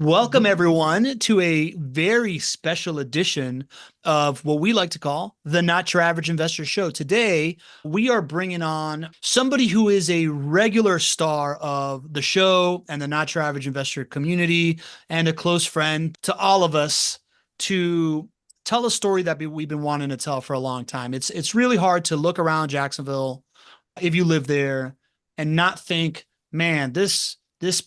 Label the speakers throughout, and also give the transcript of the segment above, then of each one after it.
Speaker 1: Welcome, everyone, to a very special edition of what we like to call the Not Your Average Investor Show. Today, we are bringing on somebody who is a regular star of the show and the Not Your Average Investor community and a close friend to all of us to tell a story that we've been wanting to tell for a long time. It's really hard to look around Jacksonville if you live there and not think, man, this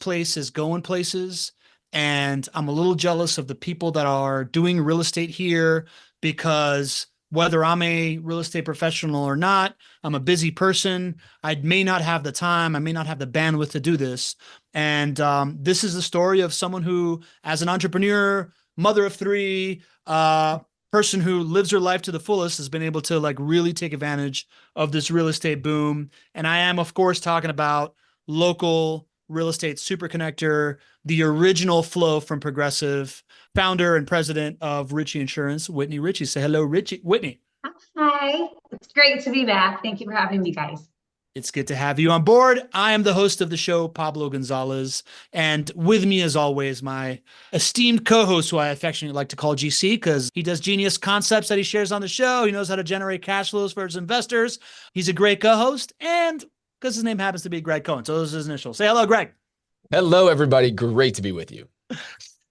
Speaker 1: place is going places. And I'm a little jealous of the people that are doing real estate here because whether I'm a real estate professional or not, I'm a busy person. I may not have the time. I may not have the bandwidth to do this. And this is the story of someone who, as an entrepreneur, mother of three, person who lives her life to the fullest, has been able to like really take advantage of this real estate boom. And I am, of course, talking about local real estate super connector, the original flow from Progressive, founder and president of Ricci Insurance, Whitney Ricci. Say hello, Whitney.
Speaker 2: Hi, it's great to be back. Thank you for having me, guys.
Speaker 1: It's good to have you on board. I am the host of the show, Pablo Gonzalez, and with me, as always, my esteemed co-host, who I affectionately like to call GC, because he does genius concepts that he shares on the show. He knows how to generate cash flows for his investors. He's a great co-host, and because his name happens to be Greg Cohen, so those are his initials. Say hello, Greg.
Speaker 3: Hello, everybody. Great to be with you.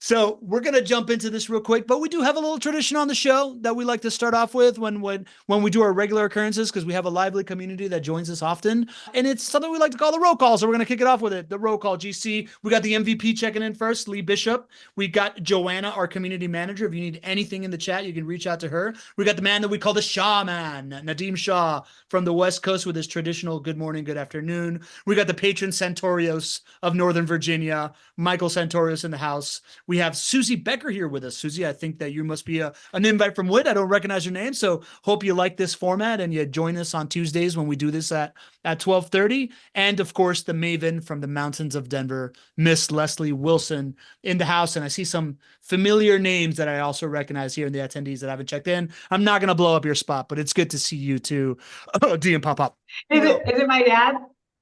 Speaker 1: So we're going to jump into this real quick, but we do have a little tradition on the show that we like to start off with when we do our regular occurrences, because we have a lively community that joins us often. And it's something we like to call the roll call. So we're going to kick it off with it. The roll call, GC. We got the MVP checking in first, Lee Bishop. We got Joanna, our community manager. If you need anything in the chat, you can reach out to her. We got the man that we call the Shaw man, Nadeem Shah from the West Coast with his traditional good morning, good afternoon. We got the patron Santorios of Northern Virginia, Michael Santorios in the house. We have Susie Becker here with us. Susie, I think that you must be an invite from Whit. I don't recognize your name, so hope you like this format and you join us on Tuesdays when we do this at 12:30. And of course, the maven from the mountains of Denver, Miss Leslie Wilson in the house. And I see some familiar names that I also recognize here in the attendees that I haven't checked in. I'm not going to blow up your spot, but it's good to see you too. Oh, DM pop up.
Speaker 2: Is it my dad?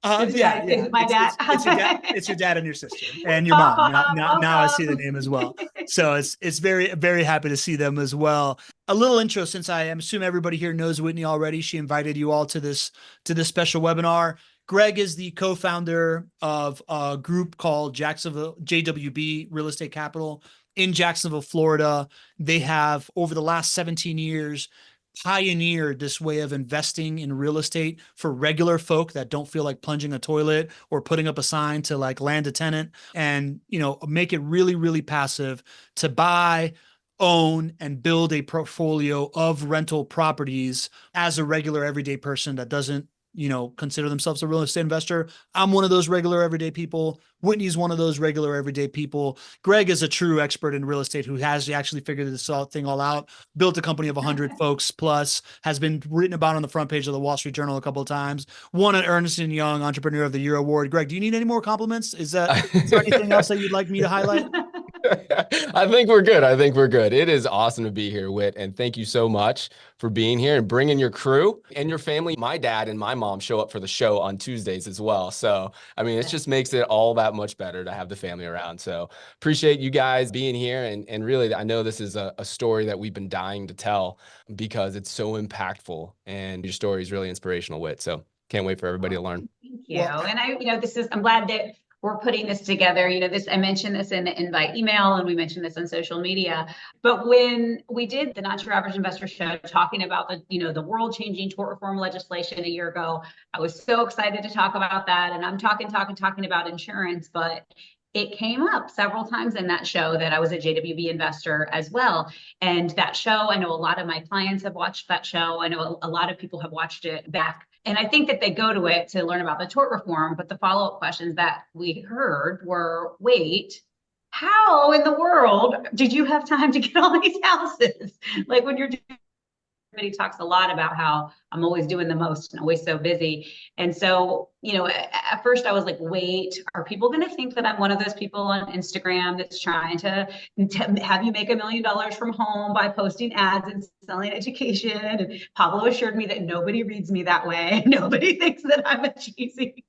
Speaker 1: Is
Speaker 2: it my dad?
Speaker 1: It's your dad. It's your dad and your sister and your mom.
Speaker 2: Papa,
Speaker 1: Now I see the
Speaker 2: welcome.
Speaker 1: name as well. So it's very, very happy to see them as well. A little intro, since I assume everybody here knows Whitney already. She invited you all to this special webinar. Greg is the co-founder of a group called Jacksonville JWB Real Estate Capital in Jacksonville, Florida. They have, over the last 17 years, pioneered this way of investing in real estate for regular folk that don't feel like plunging a toilet or putting up a sign to like land a tenant, and make it really, really passive to buy, own, and build a portfolio of rental properties as a regular everyday person that doesn't consider themselves a real estate investor. I'm one of those regular everyday people. Whitney's one of those regular everyday people. Greg is a true expert in real estate who has actually figured this thing all out, built a company of 100 folks plus, has been written about on the front page of the Wall Street Journal a couple of times, won an Ernst & Young Entrepreneur of the Year award. Greg, do you need any more compliments? Is there anything else that you'd like me to highlight?
Speaker 3: I think we're good. I think we're good. It is awesome to be here, Whit, and thank you so much for being here and bringing your crew and your family. My dad and my mom show up for the show on Tuesdays as well. So, I mean, it just makes it all that much better to have the family around. So appreciate you guys being here. And really, I know this is a story that we've been dying to tell because it's so impactful and your story is really inspirational, Whit. So can't wait for everybody to learn.
Speaker 2: Thank you. And I'm glad that we're putting this together. I mentioned this in the invite email and we mentioned this on social media, but when we did the Not Your Average Investor show talking about the world changing tort reform legislation a year ago, I was so excited to talk about that. And I'm talking about insurance, but it came up several times in that show that I was a JWB investor as well. And that show, I know a lot of my clients have watched that show. I know a lot of people have watched it back. And I think that they go to it to learn about the tort reform, but the follow-up questions that we heard were, wait, how in the world did you have time to get all these houses? Like when you're everybody talks a lot about how I'm always doing the most and always so busy. And so, at first I was like, wait, are people going to think that I'm one of those people on Instagram that's trying to have you make $1 million from home by posting ads and selling education? And Pablo assured me that nobody reads me that way. Nobody thinks that I'm a cheesy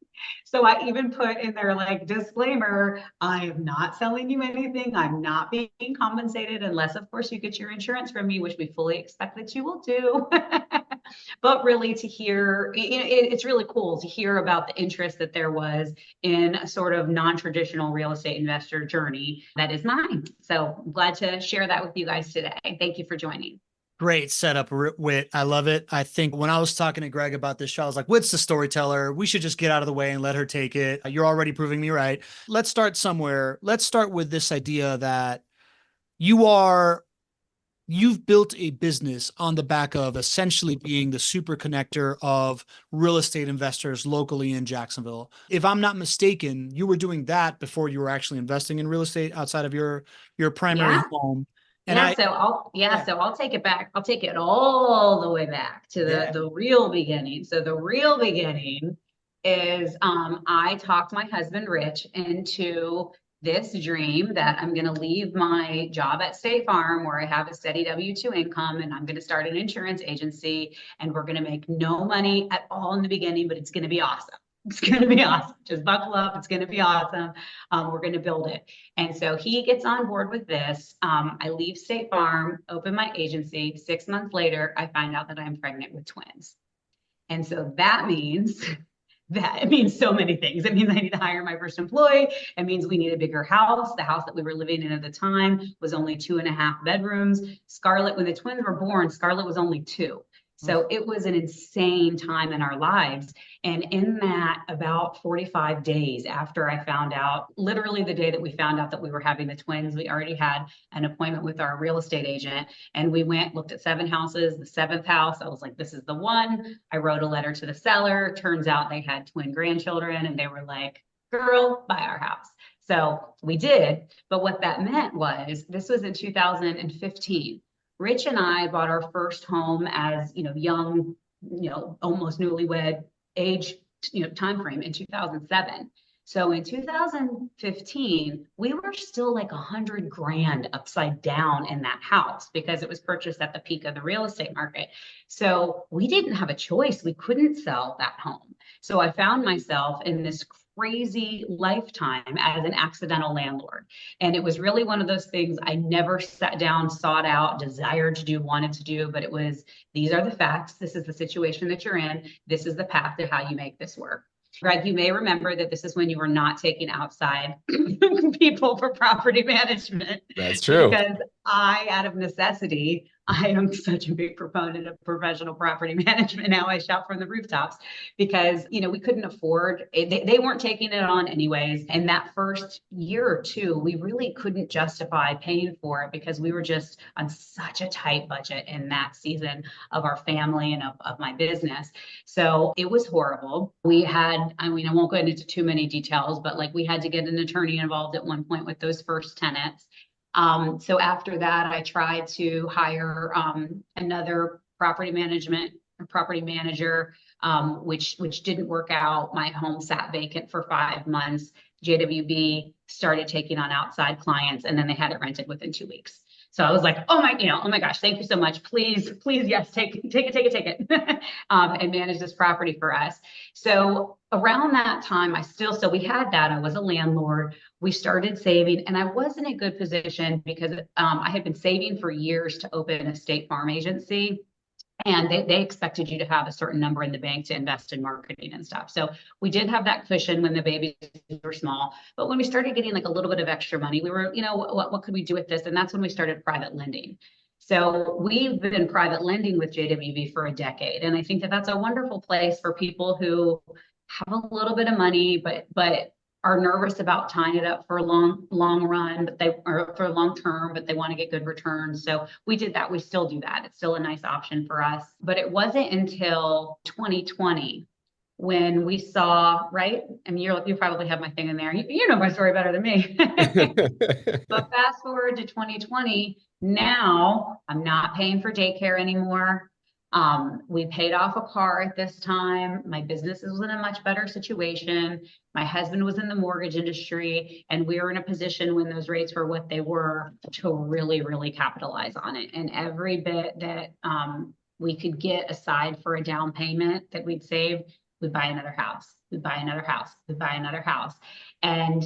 Speaker 2: So I even put in there like disclaimer, I am not selling you anything. I'm not being compensated unless of course you get your insurance from me, which we fully expect that you will do. But really to hear, it's really cool to hear about the interest that there was in a sort of non-traditional real estate investor journey that is mine. So I'm glad to share that with you guys today. Thank you for joining.
Speaker 1: Great setup, Whit. I love it. I think when I was talking to Greg about this show, I was like, Whit's the storyteller. We should just get out of the way and let her take it. You're already proving me right. Let's start somewhere. Let's start with this idea that you've built a business on the back of essentially being the super connector of real estate investors locally in Jacksonville. If I'm not mistaken, you were doing that before you were actually investing in real estate outside of your primary home. And
Speaker 2: so I'll take it back. I'll take it all the way back to the real beginning. So the real beginning is I talked my husband Rich into this dream that I'm going to leave my job at State Farm where I have a steady W-2 income, and I'm going to start an insurance agency, and we're going to make no money at all in the beginning, but it's going to be awesome. It's going to be awesome. Just buckle up. It's going to be awesome. We're going to build it. And so he gets on board with this. I leave State Farm, open my agency. 6 months later, I find out that I'm pregnant with twins. And so that means it means so many things. It means I need to hire my first employee. It means we need a bigger house. The house that we were living in at the time was only 2.5 bedrooms. Scarlett, when the twins were born, Scarlett was only 2. So it was an insane time in our lives. And in that, about 45 days after I found out, literally the day that we found out that we were having the twins, we already had an appointment with our real estate agent. And we went, looked at 7 houses, the 7th house. I was like, this is the one. I wrote a letter to the seller. Turns out they had twin grandchildren, and they were like, girl, buy our house. So we did. But what that meant was, this was in 2015. Rich and I bought our first home as, young, almost newlywed age, time frame in 2007. So in 2015, we were still like $100,000 upside down in that house because it was purchased at the peak of the real estate market. So we didn't have a choice. We couldn't sell that home. So I found myself in this crazy lifetime as an accidental landlord. And it was really one of those things I never sat down, sought out, desired to do, wanted to do, but it was, these are the facts. This is the situation that you're in. This is the path to how you make this work. Greg, you may remember that this is when you were not taking outside people for property management.
Speaker 3: That's true.
Speaker 2: Because out of necessity, I am such a big proponent of professional property management. Now I shout from the rooftops because, we couldn't afford it. They weren't taking it on anyways. And that first year or two, we really couldn't justify paying for it because we were just on such a tight budget in that season of our family and of my business. So it was horrible. We had, I won't go into too many details, but we had to get an attorney involved at one point with those first tenants. So after that, I tried to hire another property manager, which didn't work out. My home sat vacant for 5 months. JWB started taking on outside clients, and then they had it rented within 2 weeks. So I was like, oh my gosh, thank you so much. Please, yes, take it, and manage this property for us. So around that time, so we had that. I was a landlord. We started saving, and I was in a good position because I had been saving for years to open a State Farm agency. And they expected you to have a certain number in the bank to invest in marketing and stuff. So we did have that cushion when the babies were small. But when we started getting a little bit of extra money, we were, what could we do with this? And that's when we started private lending. So we've been private lending with JWB for a decade. And I think that that's a wonderful place for people who have a little bit of money, but are nervous about tying it up for a long run, or for long term, but they want to get good returns. So we did that. We still do that. It's still a nice option for us. But it wasn't until 2020 when we saw, right? I mean, you probably have my thing in there. You know my story better than me. But fast forward to 2020, now I'm not paying for daycare anymore. We paid off a car at this time. My business was in a much better situation. My husband was in the mortgage industry, and we were in a position when those rates were what they were to really, really capitalize on it. And every bit that we could get aside for a down payment that we'd saved, we'd buy another house, we'd buy another house, we'd buy another house. And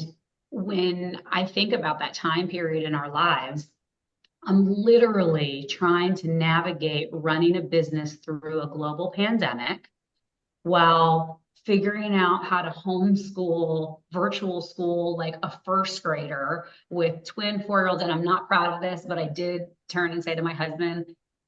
Speaker 2: when I think about that time period in our lives, I'm literally trying to navigate running a business through a global pandemic while figuring out how to homeschool, virtual school, like a first grader with twin 4-year-olds. And I'm not proud of this, but I did turn and say to my husband,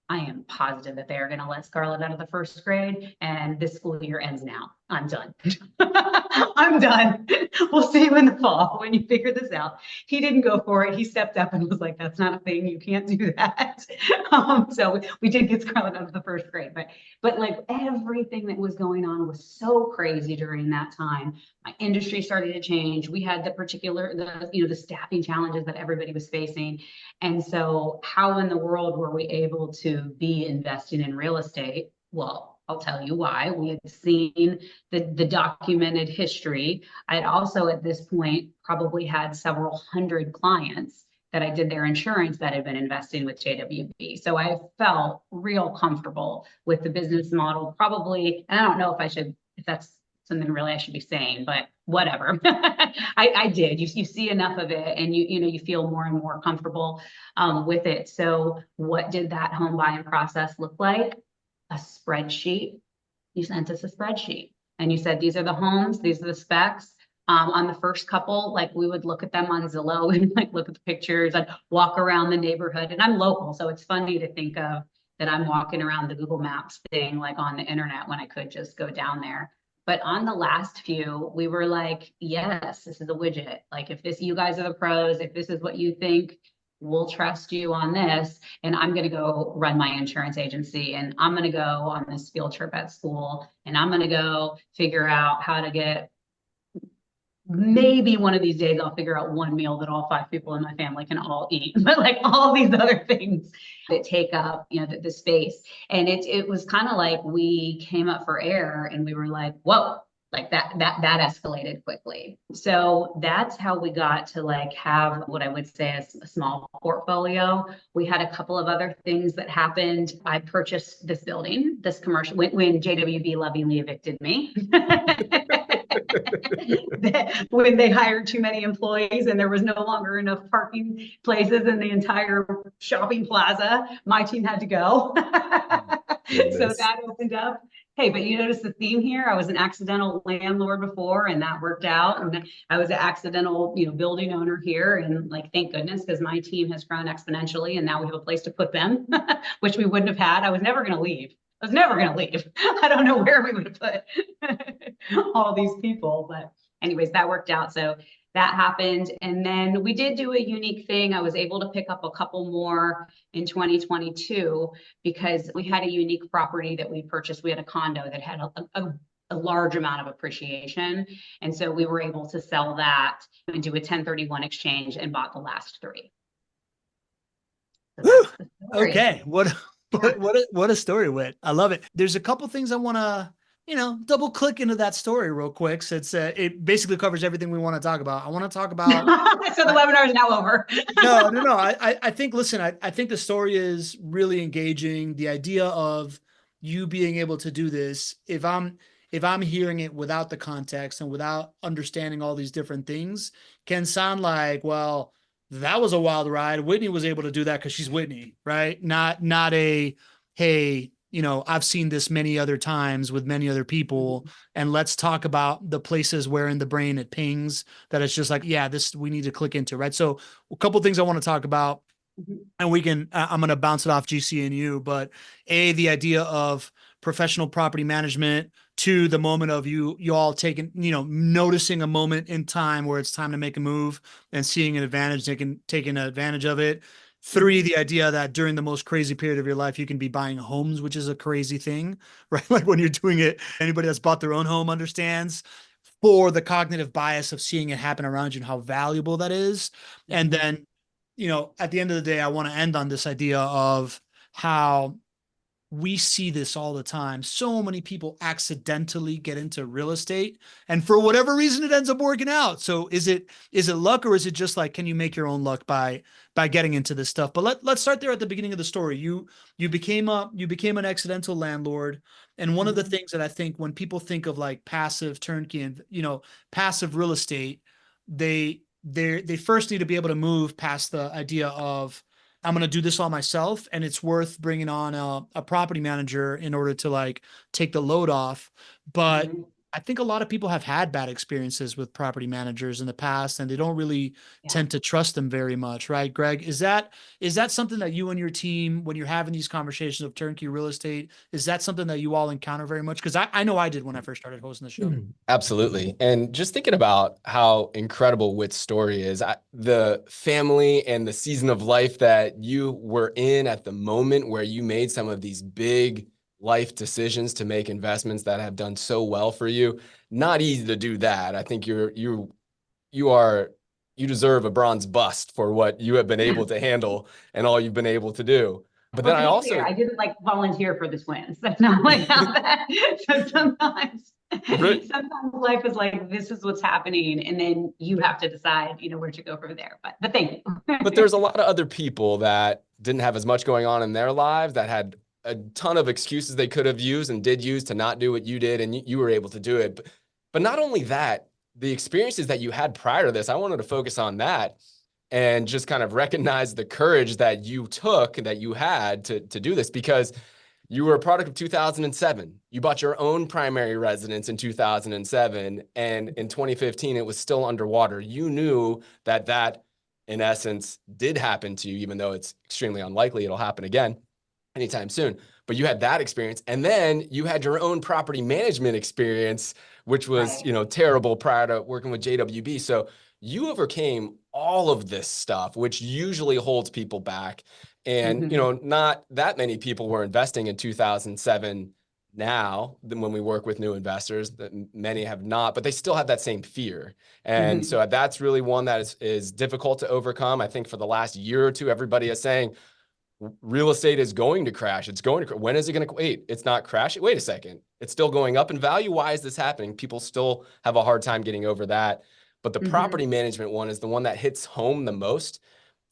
Speaker 2: I am positive that they are going to let Scarlett out of the first grade, and this school year ends now. I'm done. I'm done. We'll see you in the fall when you figure this out. He didn't go for it. He stepped up and was like, that's not a thing. You can't do that. So we did get Scarlett out of the first grade, but like everything that was going on was so crazy during that time. My industry started to change. We had the staffing challenges that everybody was facing. And so how in the world were we able to be investing in real estate? Well, I'll tell you why. We had seen the documented history. I had also at this point probably had several hundred clients that I did their insurance that had been investing with JWB. So I felt real comfortable with the business model, probably, and I don't know if that's something really I should be saying, but whatever. I did. You see enough of it, and you feel more and more comfortable with it. So what did that home buying process look like? A spreadsheet. You sent us a spreadsheet, and you said, these are the homes, these are the specs. On the first couple, like we would look at them on Zillow and like look at the pictures and walk around the neighborhood. And I'm local, so it's funny to think of that I'm walking around the Google Maps thing like on the internet when I could just go down there. But on the last few, we were like, yes, this is a widget. Like if you guys are the pros, if this is what you think, we'll trust you on this. And I'm going to go run my insurance agency, and I'm going to go on this field trip at school, and I'm going to go figure out how to get, maybe one of these days I'll figure out one meal that all 5 people in my family can all eat, but like all these other things that take up, the space. And it was kind of like we came up for air, and we were like, whoa, like that escalated quickly. So that's how we got to like have what I would say is a small portfolio. We had a couple of other things that happened. I purchased this building, this commercial, when JWB lovingly evicted me. When they hired too many employees and there was no longer enough parking places in the entire shopping plaza, my team had to go. So that opened up. Hey, but you notice the theme here? I was an accidental landlord before, and that worked out. And I was an accidental, building owner here. And like, thank goodness, because my team has grown exponentially, and now we have a place to put them, which we wouldn't have had. I was never going to leave. I don't know where we would have put all these people, but anyways, that worked out. So that happened. And then we did do a unique thing. I was able to pick up a couple more in 2022 because we had a unique property that we purchased. We had a condo that had a large amount of appreciation. And so we were able to sell that and do a 1031 exchange and bought the last 3.
Speaker 1: So okay. What a story, Whit. I love it. There's a couple things I want to, double click into that story real quick. So it basically covers everything we want to talk about. I want to talk about.
Speaker 2: So the webinar is now over.
Speaker 1: No. I think, listen, I think the story is really engaging. The idea of you being able to do this, if I'm hearing it without the context and without understanding all these different things, can sound like, well, that was a wild ride. Whitney was able to do that because she's Whitney, right? Not a, hey, I've seen this many other times with many other people, and let's talk about the places where in the brain it pings that it's just like, yeah, this we need to click into, right? So a couple of things I want to talk about, and I'm going to bounce it off GC and you, but the idea of professional property management, to the moment of you all taking, noticing a moment in time where it's time to make a move and seeing an advantage, taking advantage of it. 3, the idea that during the most crazy period of your life, you can be buying homes, which is a crazy thing, right? Like when you're doing it, anybody that's bought their own home understands. 4, the cognitive bias of seeing it happen around you and how valuable that is. And then, at the end of the day, I want to end on this idea of how we see this all the time. So many people accidentally get into real estate, and for whatever reason, it ends up working out. So is it luck, or is it just like, can you make your own luck by getting into this stuff? But let's start there at the beginning of the story. You became an accidental landlord, and one of the
Speaker 2: Mhm.
Speaker 1: things that I think when people think of like passive turnkey and passive real estate, they first need to be able to move past the idea of, I'm going to do this all myself, and it's worth bringing on a property manager in order to like take the load off. But
Speaker 2: Mhm.
Speaker 1: I think a lot of people have had bad experiences with property managers in the past, and they don't really
Speaker 2: Yeah.
Speaker 1: tend to trust them very much, right? Greg, is that something that you and your team, when you're having these conversations of turnkey real estate, is that something that you all encounter very much? Because I know I did when I first started hosting the show.
Speaker 3: Absolutely. And just thinking about how incredible Whit's story is, the family and the season of life that you were in at the moment where you made some of these big life decisions to make investments that have done so well for you, not easy to do that. I think you deserve a bronze bust for what you have been able to handle and all you've been able to do. But
Speaker 2: Well,
Speaker 3: then
Speaker 2: to
Speaker 3: I
Speaker 2: be clear,
Speaker 3: also
Speaker 2: I didn't like volunteer for the twins. That's not like how that. So sometimes life is like, this is what's happening, and then you have to decide, where to go from there. But thank
Speaker 3: But
Speaker 2: you.
Speaker 3: there's a lot of other people that didn't have as much going on in their lives, that had a ton of excuses they could have used and did use to not do what you did, and you were able to do it. But not only that, the experiences that you had prior to this, I wanted to focus on that and just kind of recognize the courage that you took, that you had to do this, because you were a product of 2007. You bought your own primary residence in 2007, and in 2015, it was still underwater. You knew that in essence did happen to you, even though it's extremely unlikely it'll happen again anytime soon. But you had that experience, and then you had your own property management experience, which was,
Speaker 2: Right.
Speaker 3: terrible prior to working with JWB. So you overcame all of this stuff, which usually holds people back. And,
Speaker 2: Mhm.
Speaker 3: not that many people were investing in 2007 now than when we work with new investors. That many have not, but they still have that same fear. And
Speaker 2: Mhm.
Speaker 3: so that's really one that is difficult to overcome. I think for the last year or two, everybody is saying real estate is going to crash. It's going to, when is it going to, wait, it's not crashing. Wait a second. It's still going up in value. Why is this happening? People still have a hard time getting over that. But the
Speaker 2: Mhm.
Speaker 3: property management one is the one that hits home the most,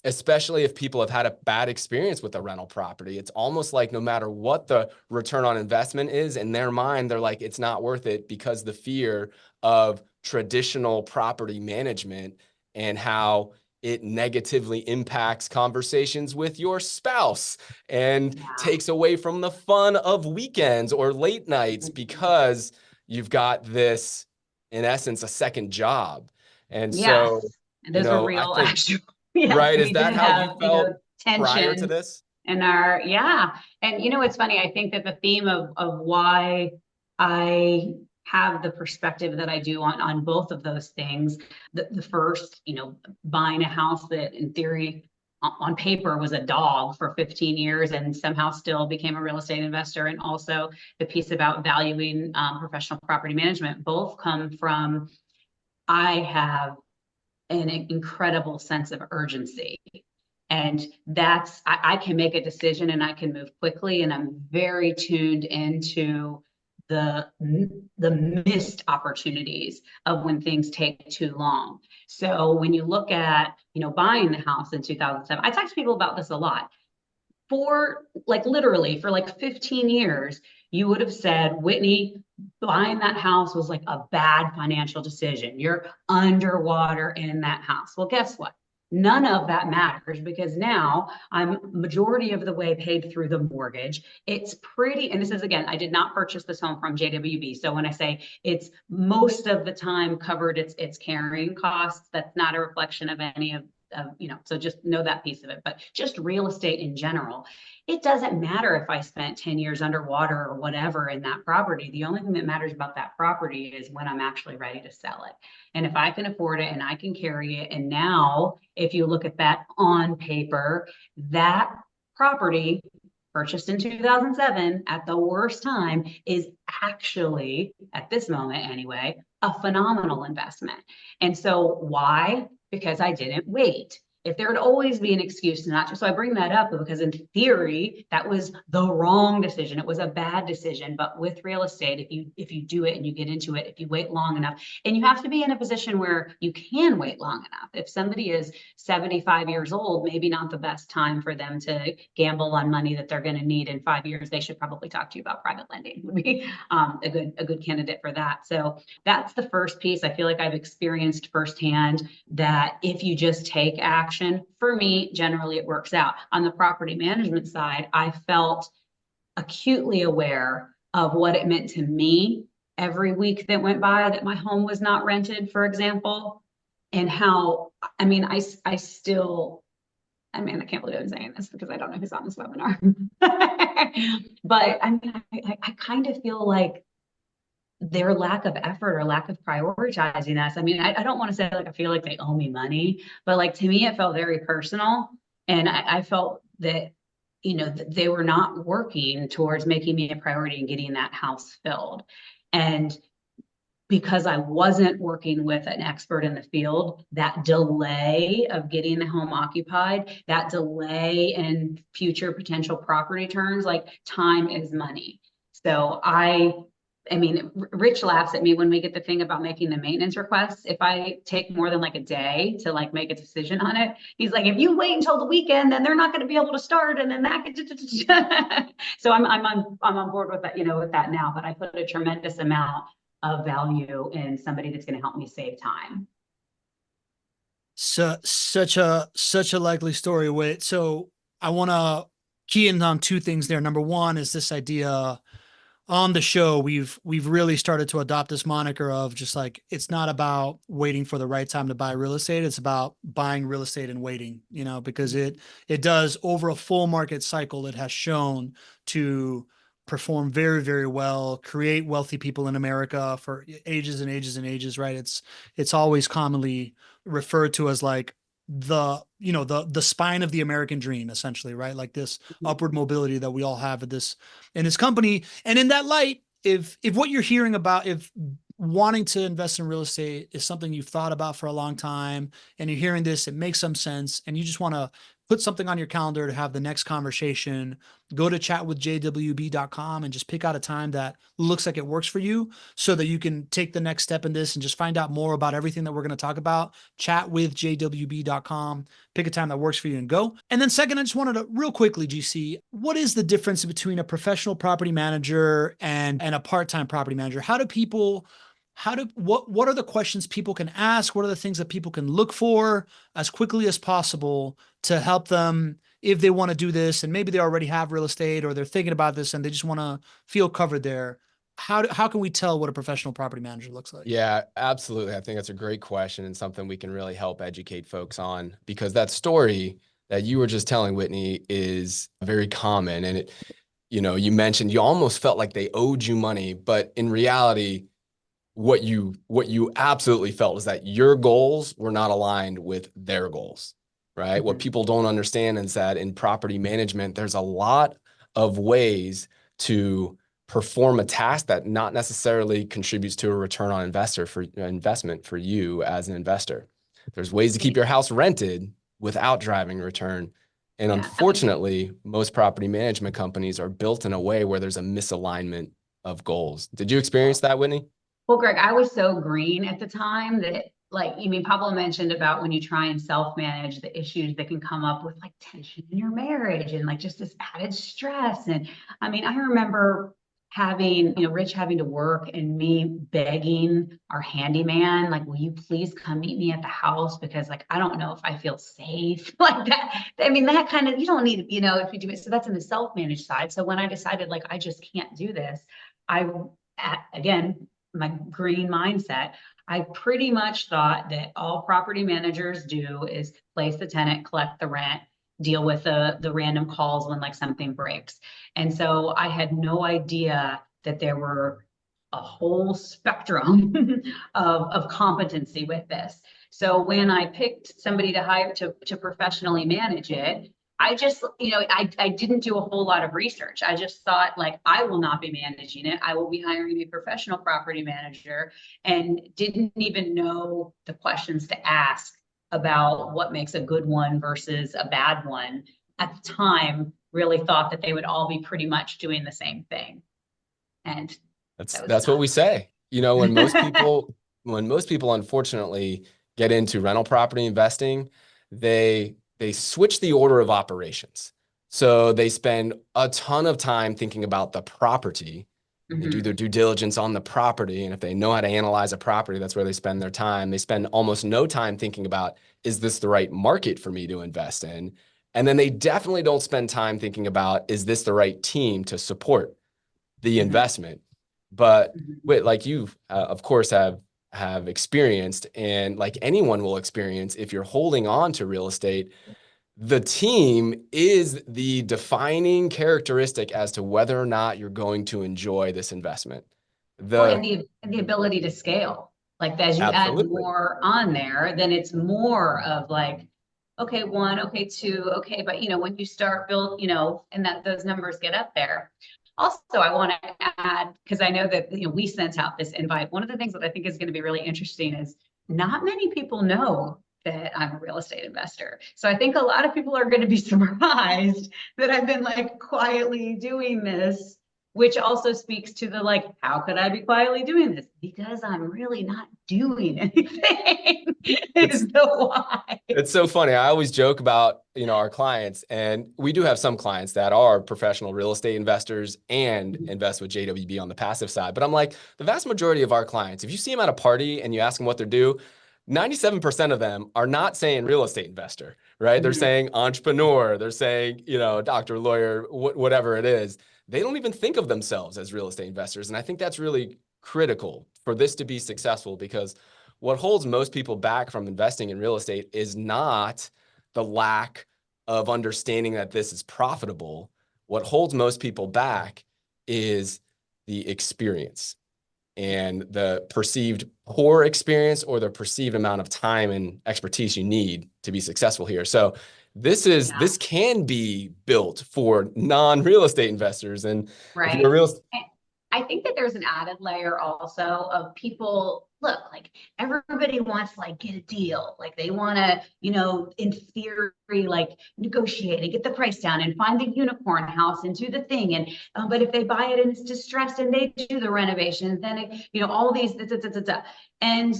Speaker 3: especially if people have had a bad experience with a rental property. It's almost like no matter what the return on investment is, in their mind, they're like, it's not worth it, because the fear of traditional property management and how it negatively impacts conversations with your spouse and
Speaker 2: Yeah.
Speaker 3: takes away from the fun of weekends or late nights,
Speaker 2: Mhm.
Speaker 3: because you've got this, in essence, a second job. And
Speaker 2: Yes.
Speaker 3: so,
Speaker 2: And those were
Speaker 3: I
Speaker 2: real,
Speaker 3: think,
Speaker 2: actual. Yes,
Speaker 3: right? Is
Speaker 2: we
Speaker 3: that
Speaker 2: did
Speaker 3: how you
Speaker 2: have,
Speaker 3: felt prior to
Speaker 2: tension
Speaker 3: this?
Speaker 2: in our, yeah. And it's funny. I think that the theme of why I have the perspective that I do on both of those things, the first, buying a house that in theory on paper was a dog for 15 years and somehow still became a real estate investor, and also the piece about valuing professional property management, both come from, I have an incredible sense of urgency. And I can make a decision and I can move quickly. And I'm very tuned into the missed opportunities of when things take too long. So when you look at, buying the house in 2007, I talk to people about this a lot. For like literally for like 15 years, you would have said, Whitney, buying that house was like a bad financial decision. You're underwater in that house. Well, guess what? None of that matters, because now I'm majority of the way paid through the mortgage. It's pretty, and this is again, I did not purchase this home from JWB. So when I say it's most of the time covered its carrying costs, that's not a reflection of any of so just know that piece of it. But just real estate in general, it doesn't matter if I spent 10 years underwater or whatever in that property. The only thing that matters about that property is when I'm actually ready to sell it. And if I can afford it and I can carry it. And now, if you look at that on paper, that property purchased in 2007 at the worst time is actually, at this moment anyway, a phenomenal investment. And so why? Because I didn't wait. if there would always be an excuse to not to. So I bring that up because in theory, that was the wrong decision. It was a bad decision. But with real estate, if you do it and you get into it, if you wait long enough, and you have to be in a position where you can wait long enough. If somebody is 75 years old, maybe not the best time for them to gamble on money that they're going to need in 5 years. They should probably talk to you about private lending. Would be a good candidate for that. So that's the first piece. I feel like I've experienced firsthand that if you just take action, for me, generally it works out. On the property management side, I felt acutely aware of what it meant to me every week that went by that my home was not rented, for example, and how, I mean, I still, I mean, I can't believe I'm saying this because I don't know who's on this webinar, but I mean, I kind of feel like their lack of effort or lack of prioritizing us. I mean, I don't want to say like I feel like they owe me money, but like to me, it felt very personal. And I felt that, you know, they were not working towards making me a priority and getting that house filled. And because I wasn't working with an expert in the field, that delay of getting the home occupied, that delay in future potential property turns, like time is money. So I mean, Rich laughs at me when we get the thing about making the maintenance requests. If I take more than like a day to like make a decision on it, he's like, if you wait until the weekend, then they're not going to be able to start, and then that could. So I'm on board with that, you know, with that now. But I put a tremendous amount of value in somebody that's going to help me save time.
Speaker 1: So such a likely story, Whit. So I want to key in on two things there. Number one is this idea on the show, we've really started to adopt this moniker of just like, it's not about waiting for the right time to buy real estate. It's about buying real estate and waiting, you know, because it does over a full market cycle. It has shown to perform very, very well, create wealthy people in America for ages and ages and ages, right? It's always commonly referred to as like the spine of the American dream, essentially, right? Like this upward mobility that we all have at this in this company. And in that light, if what you're hearing about, if wanting to invest in real estate is something you've thought about for a long time, and you're hearing this, it makes some sense, and you just want to put something on your calendar to have the next conversation, go to chatwithjwb.com and just pick out a time that looks like it works for you so that you can take the next step in this and just find out more about everything that we're going to talk about. Chatwithjwb.com, pick a time that works for you and go. And then second, I just wanted to real quickly, GC, what is the difference between a professional property manager and a part-time property manager? What are the questions people can ask? What are the things that people can look for as quickly as possible to help them if they want to do this, and maybe they already have real estate or they're thinking about this and they just want to feel covered there? How can we tell what a professional property manager looks like?
Speaker 3: Yeah, absolutely. I think that's a great question and something we can really help educate folks on, because that story that you were just telling, Whitney, is very common. And you mentioned you almost felt like they owed you money, but in reality, what you absolutely felt is that your goals were not aligned with their goals, right? Mm-hmm. What people don't understand is that in property management, there's a lot of ways to perform a task that not necessarily contributes to a return on investment for you as an investor. There's ways to keep your house rented without driving return. And unfortunately, most property management companies are built in a way where there's a misalignment of goals. Did you experience that, Whitney?
Speaker 2: Well, Greg, I was so green at the time that, like, I mean, Pablo mentioned about when you try and self-manage the issues that can come up with like tension in your marriage and like just this added stress. And I mean, I remember having, Rich having to work and me begging our handyman, like, will you please come meet me at the house? Because like, I don't know if I feel safe like that. I mean, that kind of, you don't need, if you do it. So that's in the self-managed side. So when I decided like, I just can't do this, again, my green mindset, I pretty much thought that all property managers do is place the tenant, collect the rent, deal with the random calls when like something breaks. And so I had no idea that there were a whole spectrum of competency with this. So when I picked somebody to hire to professionally manage it, I just, I didn't do a whole lot of research. I just thought like, I will not be managing it. I will be hiring a professional property manager, and didn't even know the questions to ask about what makes a good one versus a bad one at the time really thought that they would all be pretty much doing the same thing. And that was
Speaker 3: That's what
Speaker 2: not.
Speaker 3: we say. You know, when most people unfortunately get into rental property investing, they switch the order of operations. So they spend a ton of time thinking about the property. They do their due diligence on the property. And if they know how to analyze a property, that's where they spend their time. They spend almost no time thinking about, is this the right market for me to invest in? And then they definitely don't spend time thinking about, is this the right team to support the investment? But like you, of course, have experienced, and like anyone will experience, if you're holding on to real estate, the team is the defining characteristic as to whether or not you're going to enjoy this investment.
Speaker 2: Well, and the ability to scale. Like as you add
Speaker 3: Absolutely.
Speaker 2: more on there, then it's more of like, okay, one, okay, two, okay. But when you start build, and that those numbers get up there. Also, I want to add, because I know that we sent out this invite. One of the things that I think is going to be really interesting is not many people know that I'm a real estate investor. So I think a lot of people are going to be surprised that I've been like quietly doing this, which also speaks to the like, how could I be quietly doing this? Because I'm really not doing anything is the why.
Speaker 3: It's so funny. I always joke about, our clients, and we do have some clients that are professional real estate investors and invest with JWB on the passive side. But I'm like, the vast majority of our clients, if you see them at a party and you ask them what they do, 97% of them are not saying real estate investor, right? They're saying entrepreneur. They're saying, doctor, lawyer, whatever it is. They don't even think of themselves as real estate investors. And I think that's really critical for this to be successful, because what holds most people back from investing in real estate is not the lack of understanding that this is profitable. What holds most people back is the experience and the perceived poor experience, or the perceived amount of time and expertise you need to be successful here. So this can be built for non-real estate investors. And if you're a
Speaker 2: Right.
Speaker 3: real
Speaker 2: I think that there's an added layer also of people, look, like everybody wants to like get a deal. Like they want to, in theory, like negotiate and get the price down and find the unicorn house and do the thing. And, but if they buy it and it's distressed and they do the renovations, then, all these, and,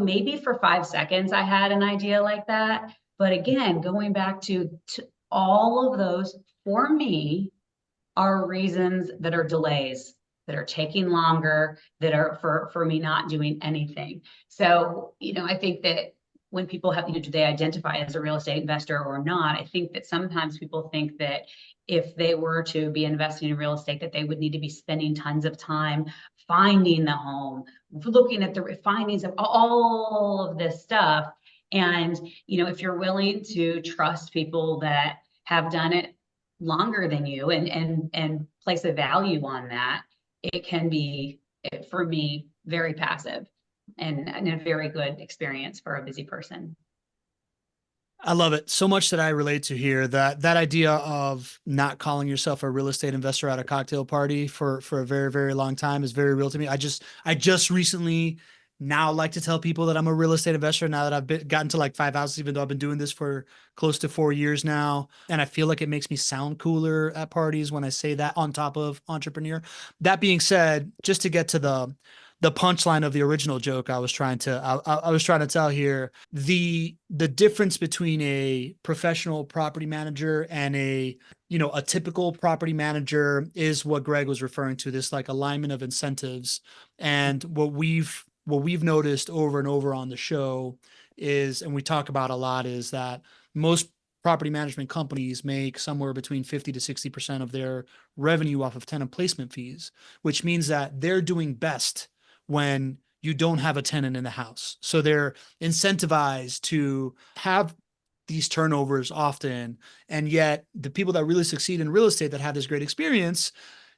Speaker 2: maybe for 5 seconds I had an idea like that. But again, going back to all of those for me are reasons that are delays, that are taking longer, that are for me not doing anything. So, I think that when people have, do they identify as a real estate investor or not? I think that sometimes people think that if they were to be investing in real estate, that they would need to be spending tons of time finding the home, looking at the findings of all of this stuff. And, if you're willing to trust people that have done it longer than you and place a value on that, it can be, for me, very passive and a very good experience for a busy person.
Speaker 1: I love it so much that I relate to here. That idea of not calling yourself a real estate investor at a cocktail party for a very, very long time is very real to me. I just recently now like to tell people that I'm a real estate investor now that I've gotten to like 5 houses, even though I've been doing this for close to 4 years now. And I feel like it makes me sound cooler at parties when I say that on top of entrepreneur. That being said, just to get to the punchline of the original joke I was trying to tell here, the difference between a professional property manager and a typical property manager is what Greg was referring to, this like alignment of incentives. And what we've noticed over and over on the show is, and we talk about a lot, is that most property management companies make somewhere between 50 to 60% of their revenue off of tenant placement fees, which means that they're doing best when you don't have a tenant in the house. So they're incentivized to have these turnovers often. And yet the people that really succeed in real estate that have this great experience,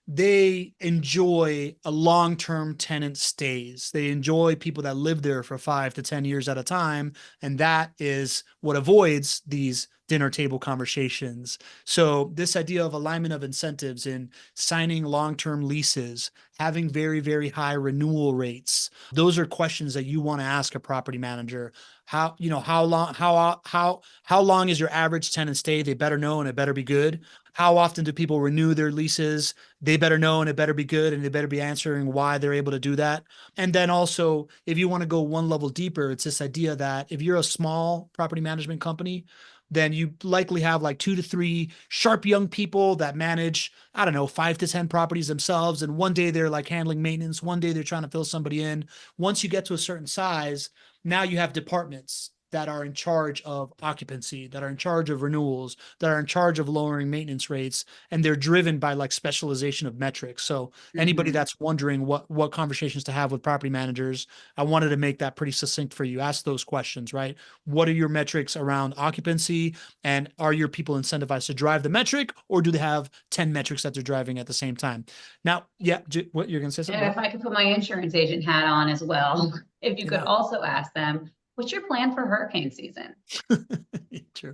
Speaker 1: they enjoy a long-term tenant stays. They enjoy people that live there for 5 to 10 years at a time. And that is what avoids these dinner table conversations. So this idea of alignment of incentives in signing long-term leases, having very, very high renewal rates, those are questions that you want to ask a property manager. How long is your average tenant stay? They better know, and it better be good. How often do people renew their leases? They better know, and it better be good, and they better be answering why they're able to do that. And then also, if you want to go one level deeper, it's this idea that if you're a small property management company, then you likely have like 2 to 3 sharp young people that manage, I don't know, 5 to 10 properties themselves. And one day they're like handling maintenance. One day they're trying to fill somebody in. Once you get to a certain size, now you have departments that are in charge of occupancy, that are in charge of renewals, that are in charge of lowering maintenance rates, and they're driven by like specialization of metrics. So anybody that's wondering what conversations to have with property managers, I wanted to make that pretty succinct for you. Ask those questions, right? What are your metrics around occupancy, and are your people incentivized to drive the metric, or do they have 10 metrics that they're driving at the same time? Now, yeah, what you're going to say something?
Speaker 2: And if I could put my insurance agent hat on as well, if you could
Speaker 1: Yeah.
Speaker 2: also ask them, what's your plan for hurricane season?
Speaker 1: True.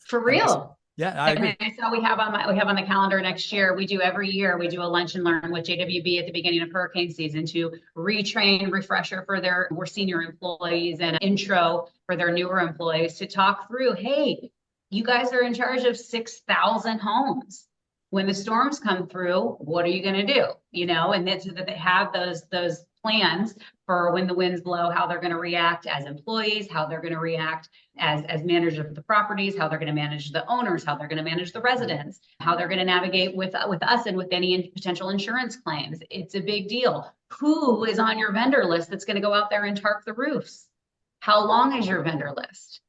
Speaker 2: For real.
Speaker 1: Yeah, I agree.
Speaker 2: And so we have on the calendar next year. We do every year. We do a lunch and learn with JWB at the beginning of hurricane season to retrain, refresher for their more senior employees, and intro for their newer employees to talk through. Hey, you guys are in charge of 6,000 homes. When the storms come through, what are you going to do? And then so that they have those plans for when the winds blow, how they're going to react as employees, how they're going to react as managers of the properties, how they're going to manage the owners, how they're going to manage the residents, how they're going to navigate with us and with any potential insurance claims. It's a big deal. Who is on your vendor list that's going to go out there and tarp the roofs? How long is your vendor list?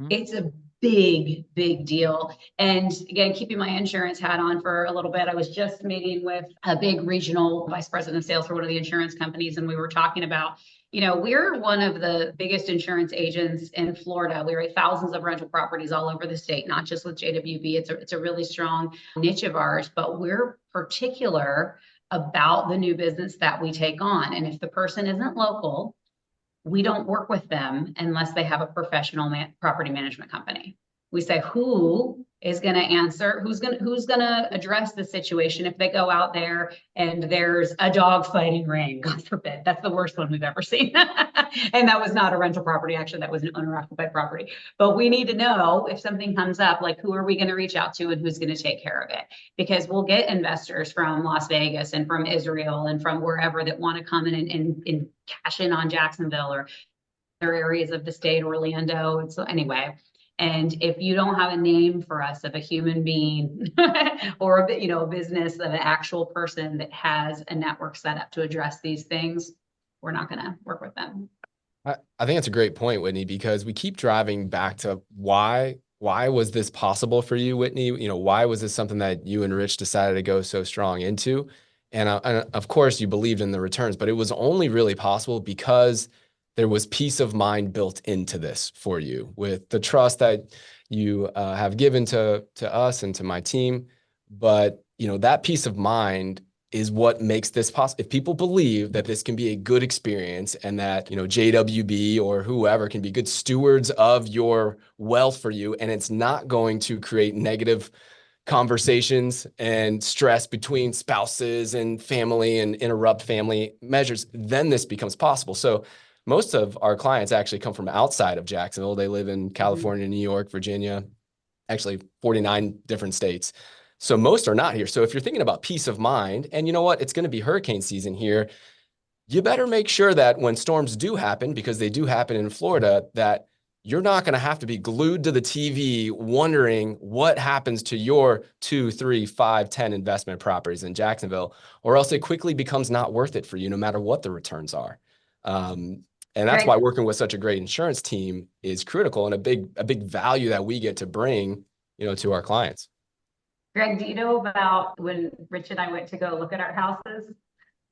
Speaker 2: It's a big deal. And again, keeping my insurance hat on for a little bit, I was just meeting with a big regional vice president of sales for one of the insurance companies, and we were talking about, we're one of the biggest insurance agents in Florida. We write thousands of rental properties all over the state, not just with JWB. It's a really strong niche of ours, but we're particular about the new business that we take on. And if the person isn't local, we don't work with them unless they have a professional property management company. We say, who is going to answer? Who's going to address the situation if they go out there and there's a dog fighting rain? God forbid. That's the worst one we've ever seen. And that was not a rental property. Actually, that was an owner-occupied property. But we need to know if something comes up, like who are we going to reach out to and who's going to take care of it? Because we'll get investors from Las Vegas and from Israel and from wherever that want to come in and cash in on Jacksonville or other areas of the state, Orlando. And so anyway. And if you don't have a name for us of a human being or a business of an actual person that has a network set up to address these things, we're not going to work with them.
Speaker 3: I think that's a great point, Whitney, because we keep driving back to why was this possible for you, Whitney? Why was this something that you and Rich decided to go so strong into? And of course, you believed in the returns, but it was only really possible because there was peace of mind built into this for you with the trust that you have given to us and to my team. But, that peace of mind is what makes this possible. If people believe that this can be a good experience and that, JWB or whoever can be good stewards of your wealth for you, and it's not going to create negative conversations and stress between spouses and family and interrupt family measures, then this becomes possible. So most of our clients actually come from outside of Jacksonville. They live in California, New York, Virginia, actually 49 different states. So most are not here. So if you're thinking about peace of mind, and you know what, it's going to be hurricane season here, you better make sure that when storms do happen, because they do happen in Florida, that you're not going to have to be glued to the TV wondering what happens to your 2, 3, 5, 10 investment properties in Jacksonville, or else it quickly becomes not worth it for you no matter what the returns are. And that's why working with such a great insurance team is critical and a big value that we get to bring, to our clients.
Speaker 2: Greg, do you know about when Rich and I went to go look at our houses?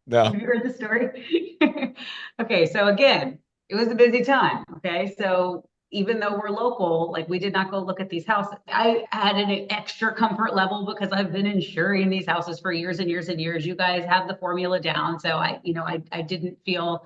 Speaker 3: No.
Speaker 2: Have you heard the story? Okay, so again, it was a busy time. Okay, so even though we're local, like we did not go look at these houses. I had an extra comfort level because I've been insuring these houses for years and years and years. You guys have the formula down, so I didn't feel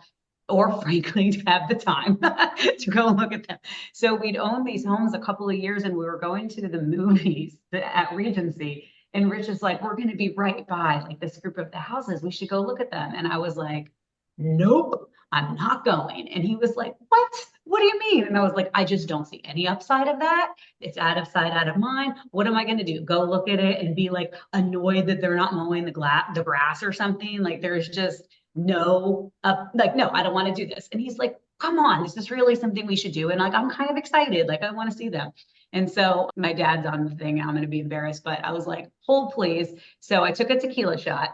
Speaker 2: or frankly, to have the time to go look at them. So we'd owned these homes a couple of years, and we were going to the movies at Regency. And Rich is like, we're going to be right by like this group of the houses. We should go look at them. And I was like, nope, I'm not going. And he was like, what? What do you mean? And I was like, I just don't see any upside of that. It's out of sight, out of mind. What am I going to do? Go look at it and be like annoyed that they're not mowing the grass or something? Like there's just no, no, I don't want to do this. And he's like, come on, this is really something we should do. And like, I'm kind of excited. Like I want to see them. And so my dad's on the thing. I'm going to be embarrassed, but I was like, hold please. So I took a tequila shot.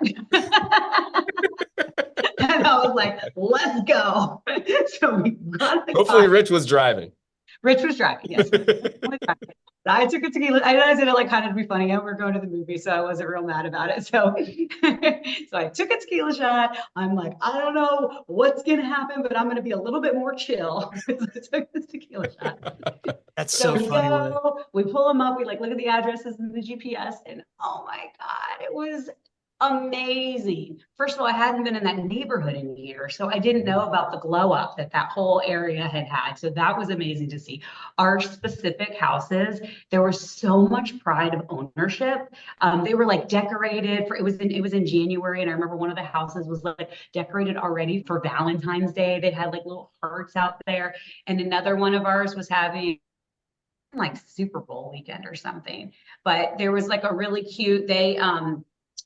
Speaker 2: And I was like, let's go. So we got the
Speaker 3: Hopefully
Speaker 2: car.
Speaker 3: Rich was driving.
Speaker 2: Rich was driving, yes. I took a tequila. I did it like kind of to be funny. And we're going to the movie, so I wasn't real mad about it. So, so I took a tequila shot. I'm like, I don't know what's gonna happen, but I'm gonna be a little bit more chill because I took this tequila shot.
Speaker 1: That's so
Speaker 2: we
Speaker 1: funny.
Speaker 2: go, we pull them up. We like look at the addresses and the GPS, and oh my God, it was amazing. First of all, I hadn't been in that neighborhood in a year, so I didn't know about the glow up that that whole area had had. So that was amazing to see. Our specific houses, there was so much pride of ownership. They were like decorated for, it was in January, and I remember one of the houses was like decorated already for Valentine's Day. They had like little hearts out there, and another one of ours was having like Super Bowl weekend or something. But there was like a really cute, they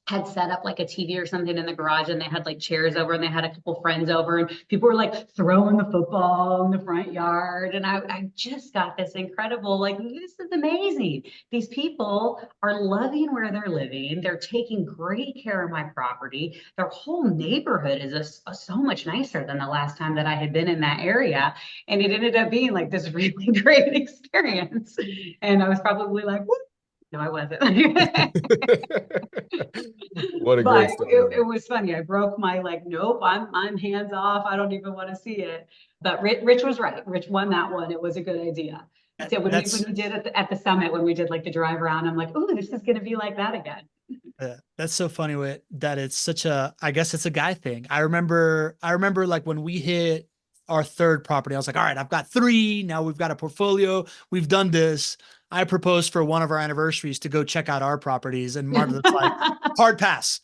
Speaker 2: had set up like a TV or something in the garage, and they had like chairs over, and they had a couple friends over, and people were like throwing the football in the front yard. And I just got this incredible, like, this is amazing. These people are loving where they're living. They're taking great care of my property. Their whole neighborhood is so much nicer than the last time that I had been in that area. And it ended up being like this really great experience. And I was probably like, whoop. No, I wasn't.
Speaker 3: What a
Speaker 2: But
Speaker 3: great story.
Speaker 2: it was funny. I broke my like, nope, I'm hands off. I don't even want to see it. But Rich was right. Rich won that one. It was a good idea. So when we did it at the summit, when we did like the drive around, I'm like, oh, this is going to be like that again.
Speaker 1: That's so funny with that. It's such a, I guess it's a guy thing. I remember like when we hit our third property, I was like, all right, I've got 3. Now we've got a portfolio. We've done this. I proposed for one of our anniversaries to go check out our properties, and Marta's like, hard pass,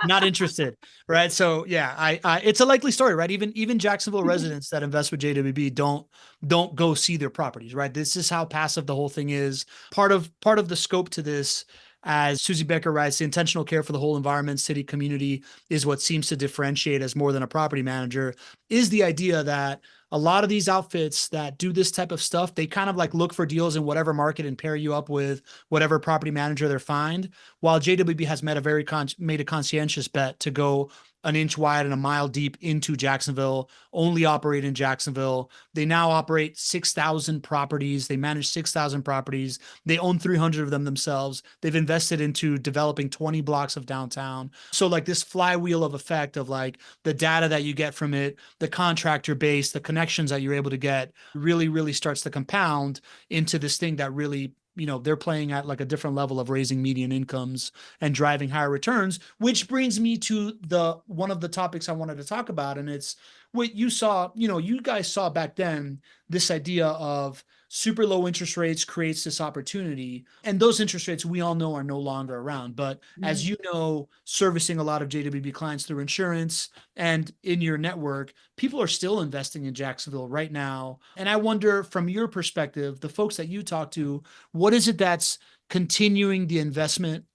Speaker 1: not interested. Right. So yeah, I it's a likely story, right? Even Jacksonville residents that invest with JWB don't go see their properties, right? This is how passive the whole thing is. Part of the scope to this, as Susie Becker writes, the intentional care for the whole environment, city, community is what seems to differentiate as more than a property manager, is the idea that a lot of these outfits that do this type of stuff, they kind of like look for deals in whatever market and pair you up with whatever property manager they find. While JWB has made a conscientious bet to go an inch wide and a mile deep into Jacksonville, only operate in Jacksonville. They now operate 6,000 properties. They manage 6,000 properties. They own 300 of them themselves. They've invested into developing 20 blocks of downtown. So like this flywheel of effect of like the data that you get from it, the contractor base, the connections that you're able to get really, really starts to compound into this thing that really, they're playing at like a different level of raising median incomes and driving higher returns, which brings me to one of the topics I wanted to talk about. And it's what you saw, you guys saw back then, this idea of super low interest rates creates this opportunity. And those interest rates we all know are no longer around. But as you know, servicing a lot of JWB clients through insurance and in your network, people are still investing in Jacksonville right now. And I wonder, from your perspective, the folks that you talk to, what is it that's continuing the investment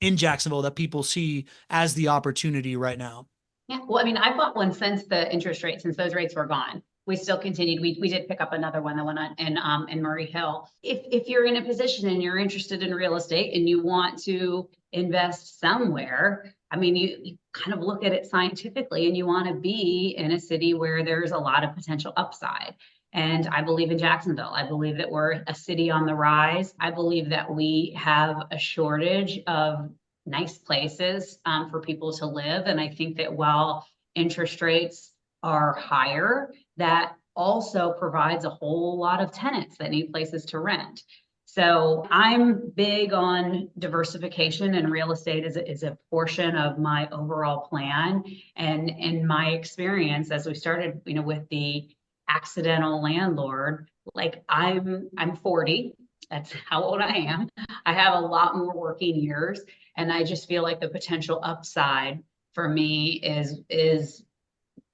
Speaker 1: in Jacksonville that people see as the opportunity right now?
Speaker 2: Yeah, well, I mean, I bought one since since those rates were gone. We still continued. We did pick up another one, the one in Murray Hill. If you're in a position and you're interested in real estate and you want to invest somewhere, I mean, you kind of look at it scientifically, and you want to be in a city where there's a lot of potential upside. And I believe in Jacksonville. I believe that we're a city on the rise. I believe that we have a shortage of nice places for people to live. And I think that while interest rates are higher, that also provides a whole lot of tenants that need places to rent. So I'm big on diversification, and real estate is a portion of my overall plan. And in my experience, as we started, with the accidental landlord, like I'm 40. That's how old I am. I have a lot more working years, and I just feel like the potential upside for me is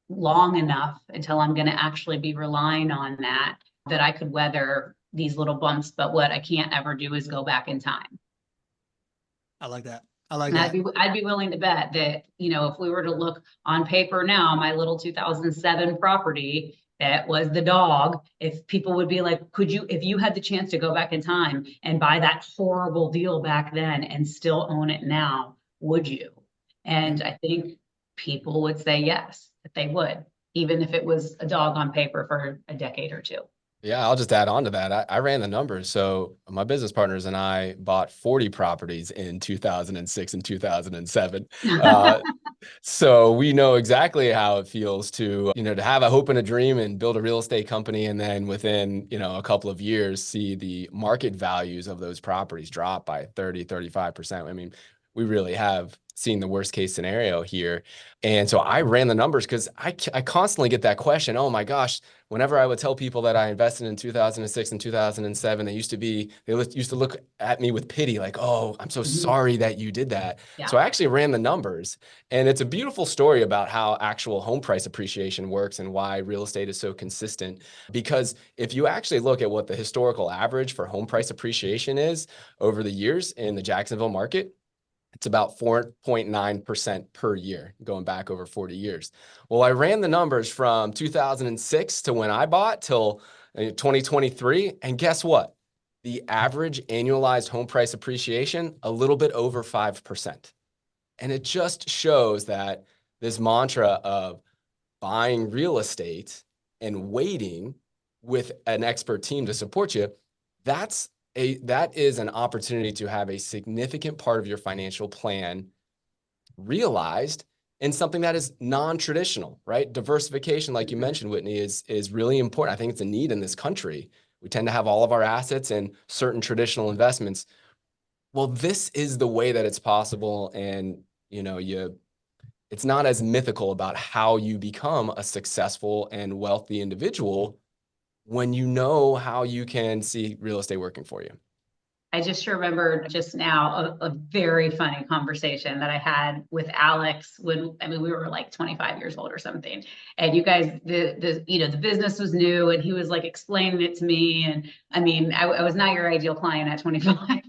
Speaker 2: long enough until I'm going to actually be relying on that I could weather these little bumps. But what I can't ever do is go back in time.
Speaker 1: I like that. I like
Speaker 2: And
Speaker 1: that.
Speaker 2: I'd be willing to bet that, if we were to look on paper now, my little 2007 property that was the dog, if people would be like, if you had the chance to go back in time and buy that horrible deal back then and still own it now, would you? And I think people would say yes, that they would, even if it was a dog on paper for a decade or two.
Speaker 3: Yeah, I'll just add on to that. I ran the numbers. So my business partners and I bought 40 properties in 2006 and 2007. So we know exactly how it feels to have a hope and a dream and build a real estate company. And then within, a couple of years, see the market values of those properties drop by 30, 35%. I mean, we really have seen the worst case scenario here. And so I ran the numbers because I constantly get that question. Oh my gosh, whenever I would tell people that I invested in 2006 and 2007, they used to look at me with pity, like, oh, I'm so sorry that you did that.
Speaker 2: Yeah.
Speaker 3: So I actually ran the numbers, and it's a beautiful story about how actual home price appreciation works and why real estate is so consistent. Because if you actually look at what the historical average for home price appreciation is over the years in the Jacksonville market, it's about 4.9% per year, going back over 40 years. Well, I ran the numbers from 2006 to when I bought till 2023. And guess what? The average annualized home price appreciation, a little bit over 5%. And it just shows that this mantra of buying real estate and waiting with an expert team to support you, that is an opportunity to have a significant part of your financial plan realized in something that is non-traditional, right? Diversification, like you mentioned, Whitney, is really important. I think it's a need in this country. We tend to have all of our assets in certain traditional investments. Well, this is the way that it's possible. And, it's not as mythical about how you become a successful and wealthy individual when you know how you can see real estate working for you.
Speaker 2: I just remembered just now a very funny conversation that I had with Alex when, we were like 25 years old or something. And you guys, the business was new, and he was like explaining it to me. And I was not your ideal client at 25,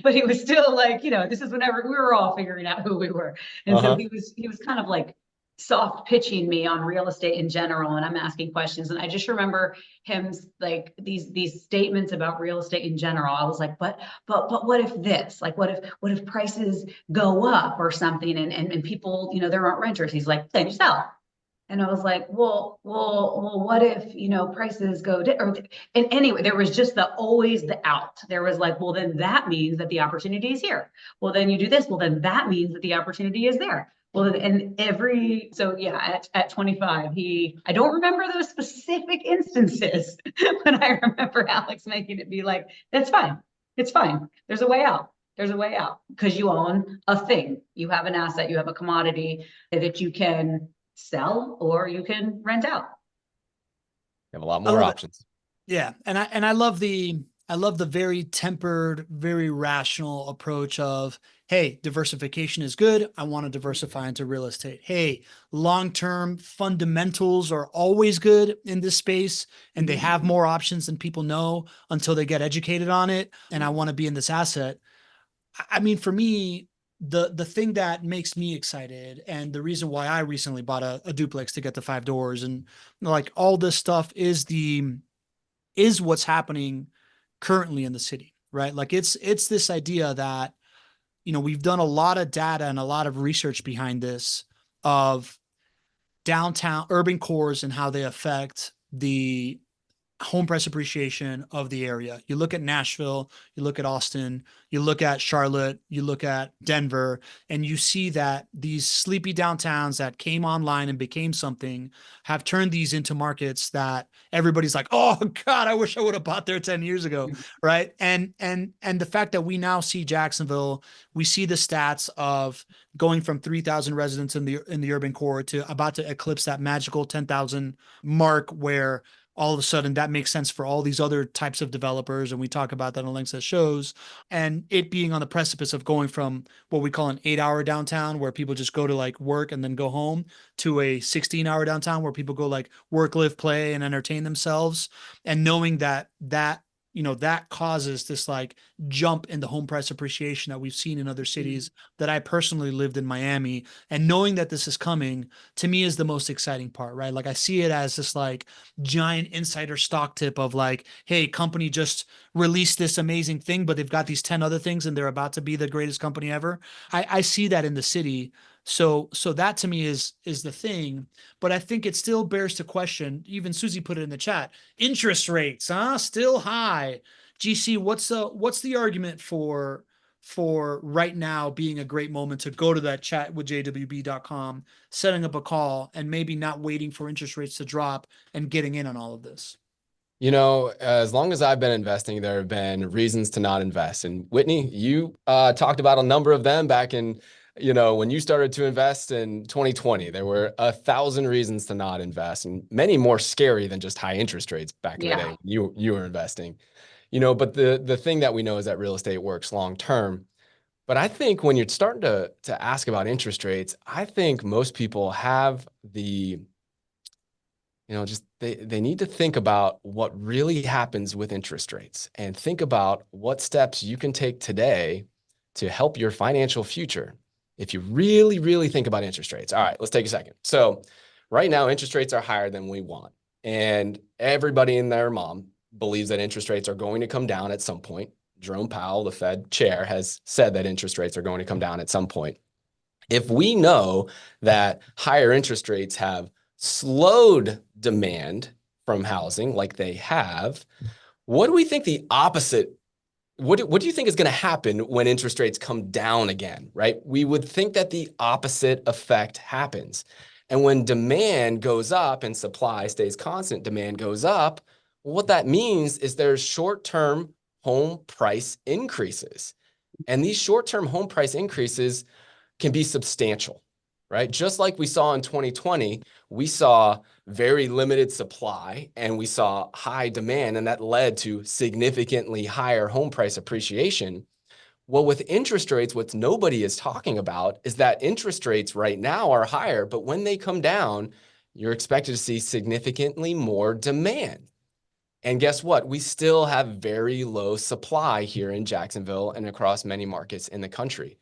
Speaker 2: but he was still like, this is whenever we were all figuring out who we were. And so he was kind of like soft pitching me on real estate in general, and I'm asking questions. And I just remember him like these statements about real estate in general. I was like, but what if this? Like, what if prices go up or something, and people, there aren't renters? He's like, then you sell. And I was like, well, what if, prices go down? And anyway, there was just always the out. There was like, well, then that means that the opportunity is here. Well, then you do this. Well, then that means that the opportunity is there. Well, and so yeah, at 25, I don't remember those specific instances, but I remember Alex making it be like, that's fine. It's fine. There's a way out. There's a way out, because you own a thing. You have an asset. You have a commodity that you can sell or you can rent out.
Speaker 3: You have a lot more options.
Speaker 1: Yeah. And I love the very tempered, very rational approach of, hey, diversification is good. I want to diversify into real estate. Hey, long-term fundamentals are always good in this space, and they have more options than people know until they get educated on it. And I want to be in this asset. For me, the thing that makes me excited, and the reason why I recently bought a duplex to get the 5 doors and like all this stuff is what's happening currently in the city, right? Like it's this idea that, we've done a lot of data and a lot of research behind this of downtown urban cores and how they affect the home price appreciation of the area. You look at Nashville, you look at Austin, you look at Charlotte, you look at Denver, and you see that these sleepy downtowns that came online and became something have turned these into markets that everybody's like, oh God, I wish I would have bought there 10 years ago. Right. And the fact that we now see Jacksonville, we see the stats of going from 3,000 residents in the urban core to about to eclipse that magical 10,000 mark, where all of a sudden that makes sense for all these other types of developers. And we talk about that on Links That Shows, and it being on the precipice of going from what we call an 8-hour downtown where people just go to like work and then go home, to a 16-hour downtown where people go like work, live, play, and entertain themselves. And knowing that that causes this like jump in the home price appreciation that we've seen in other cities, that I personally lived in Miami, and knowing that this is coming, to me, is the most exciting part, right? Like I see it as this like giant insider stock tip of like, hey, company just released this amazing thing, but they've got these 10 other things and they're about to be the greatest company ever. I see that in the city. So that to me is the thing. But I think it still bears to question, even Susie put it in the chat, interest rates, still high. GC, what's the argument for right now being a great moment to go to that chat with jwb.com, setting up a call, and maybe not waiting for interest rates to drop and getting in on all of this?
Speaker 3: As long as I've been investing, there have been reasons to not invest. And Whitney, you talked about a number of them back in, when you started to invest in 2020. There were 1,000 reasons to not invest, and many more scary than just high interest rates back in the day when you were investing. But the thing that we know is that real estate works long term. But I think when you're starting to ask about interest rates, I think most people have just they need to think about what really happens with interest rates, and think about what steps you can take today to help your financial future if you really, really think about interest rates. All right, let's take a second. So right now, interest rates are higher than we want. And everybody and their mom believes that interest rates are going to come down at some point. Jerome Powell, the Fed chair, has said that interest rates are going to come down at some point. If we know that higher interest rates have slowed demand from housing like they have, what do we think the opposite? What do you think is going to happen when interest rates come down again, right? We would think that the opposite effect happens. And when demand goes up and supply stays constant, demand goes up. What that means is there's short-term home price increases. And these short-term home price increases can be substantial, right? Just like we saw in 2020, we saw very limited supply and we saw high demand, and that led to significantly higher home price appreciation. Well, with interest rates, what nobody is talking about is that interest rates right now are higher, but when they come down, you're expected to see significantly more demand. And guess what? We still have very low supply here in Jacksonville and across many markets in the country.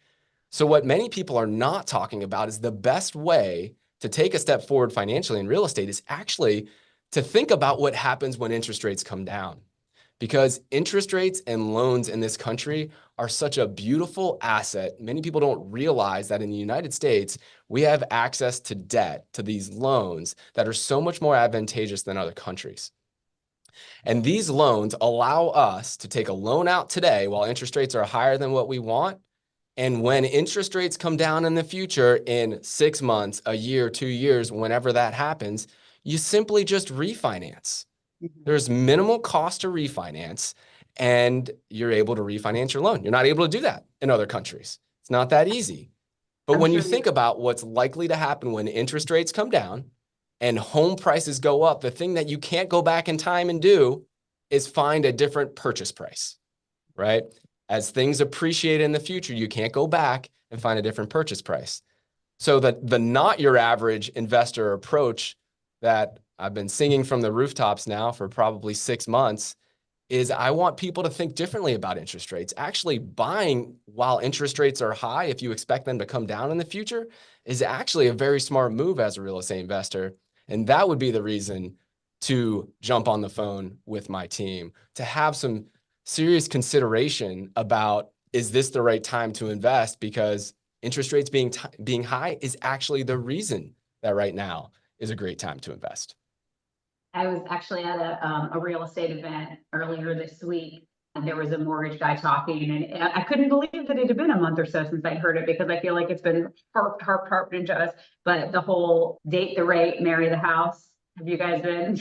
Speaker 3: So what many people are not talking about is the best way to take a step forward financially in real estate is actually to think about what happens when interest rates come down. Because interest rates and loans in this country are such a beautiful asset. Many people don't realize that in the United States, we have access to debt, to these loans that are so much more advantageous than other countries. And these loans allow us to take a loan out today while interest rates are higher than what we want. And when interest rates come down in the future, in 6 months, a year, 2 years, whenever that happens, you simply just refinance. There's minimal cost to refinance, and you're able to refinance your loan. You're not able to do that in other countries. It's not that easy. But when you think about what's likely to happen when interest rates come down and home prices go up, the thing that you can't go back in time and do is find a different purchase price, right? As things appreciate in the future, you can't go back and find a different purchase price. So the not your average investor approach that I've been singing from the rooftops now for probably 6 months is I want people to think differently about interest rates. Actually buying while interest rates are high, if you expect them to come down in the future, is actually a very smart move as a real estate investor. And that would be the reason to jump on the phone with my team, to have some serious consideration about, is this the right time to invest? Because interest rates being high is actually the reason that right now is a great time to invest.
Speaker 2: I was actually at a real estate event earlier this week, and there was a mortgage guy talking, and I couldn't believe that it had been a month or so since I'd heard it, because I feel like it's been harped into us. But the whole date the rate, marry the house. Have you guys been?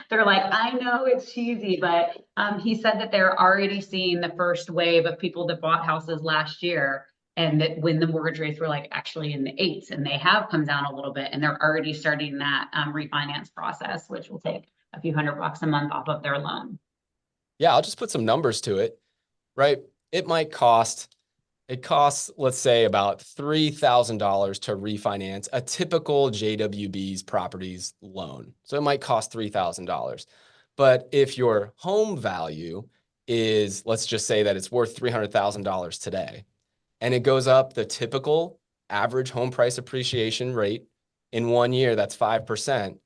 Speaker 2: They're like, I know it's cheesy, but he said that they're already seeing the first wave of people that bought houses last year, and that when the mortgage rates were like actually in the eights, and they have come down a little bit, and they're already starting that refinance process, which will take a few $100 a month off of their loan.
Speaker 3: Yeah, I'll just put some numbers to it, right? It costs, let's say, about $3,000 to refinance a typical JWB's properties loan. So it might cost $3,000. But if your home value is, let's just say that it's worth $300,000 today, and it goes up the typical average home price appreciation rate in 1 year, that's 5%.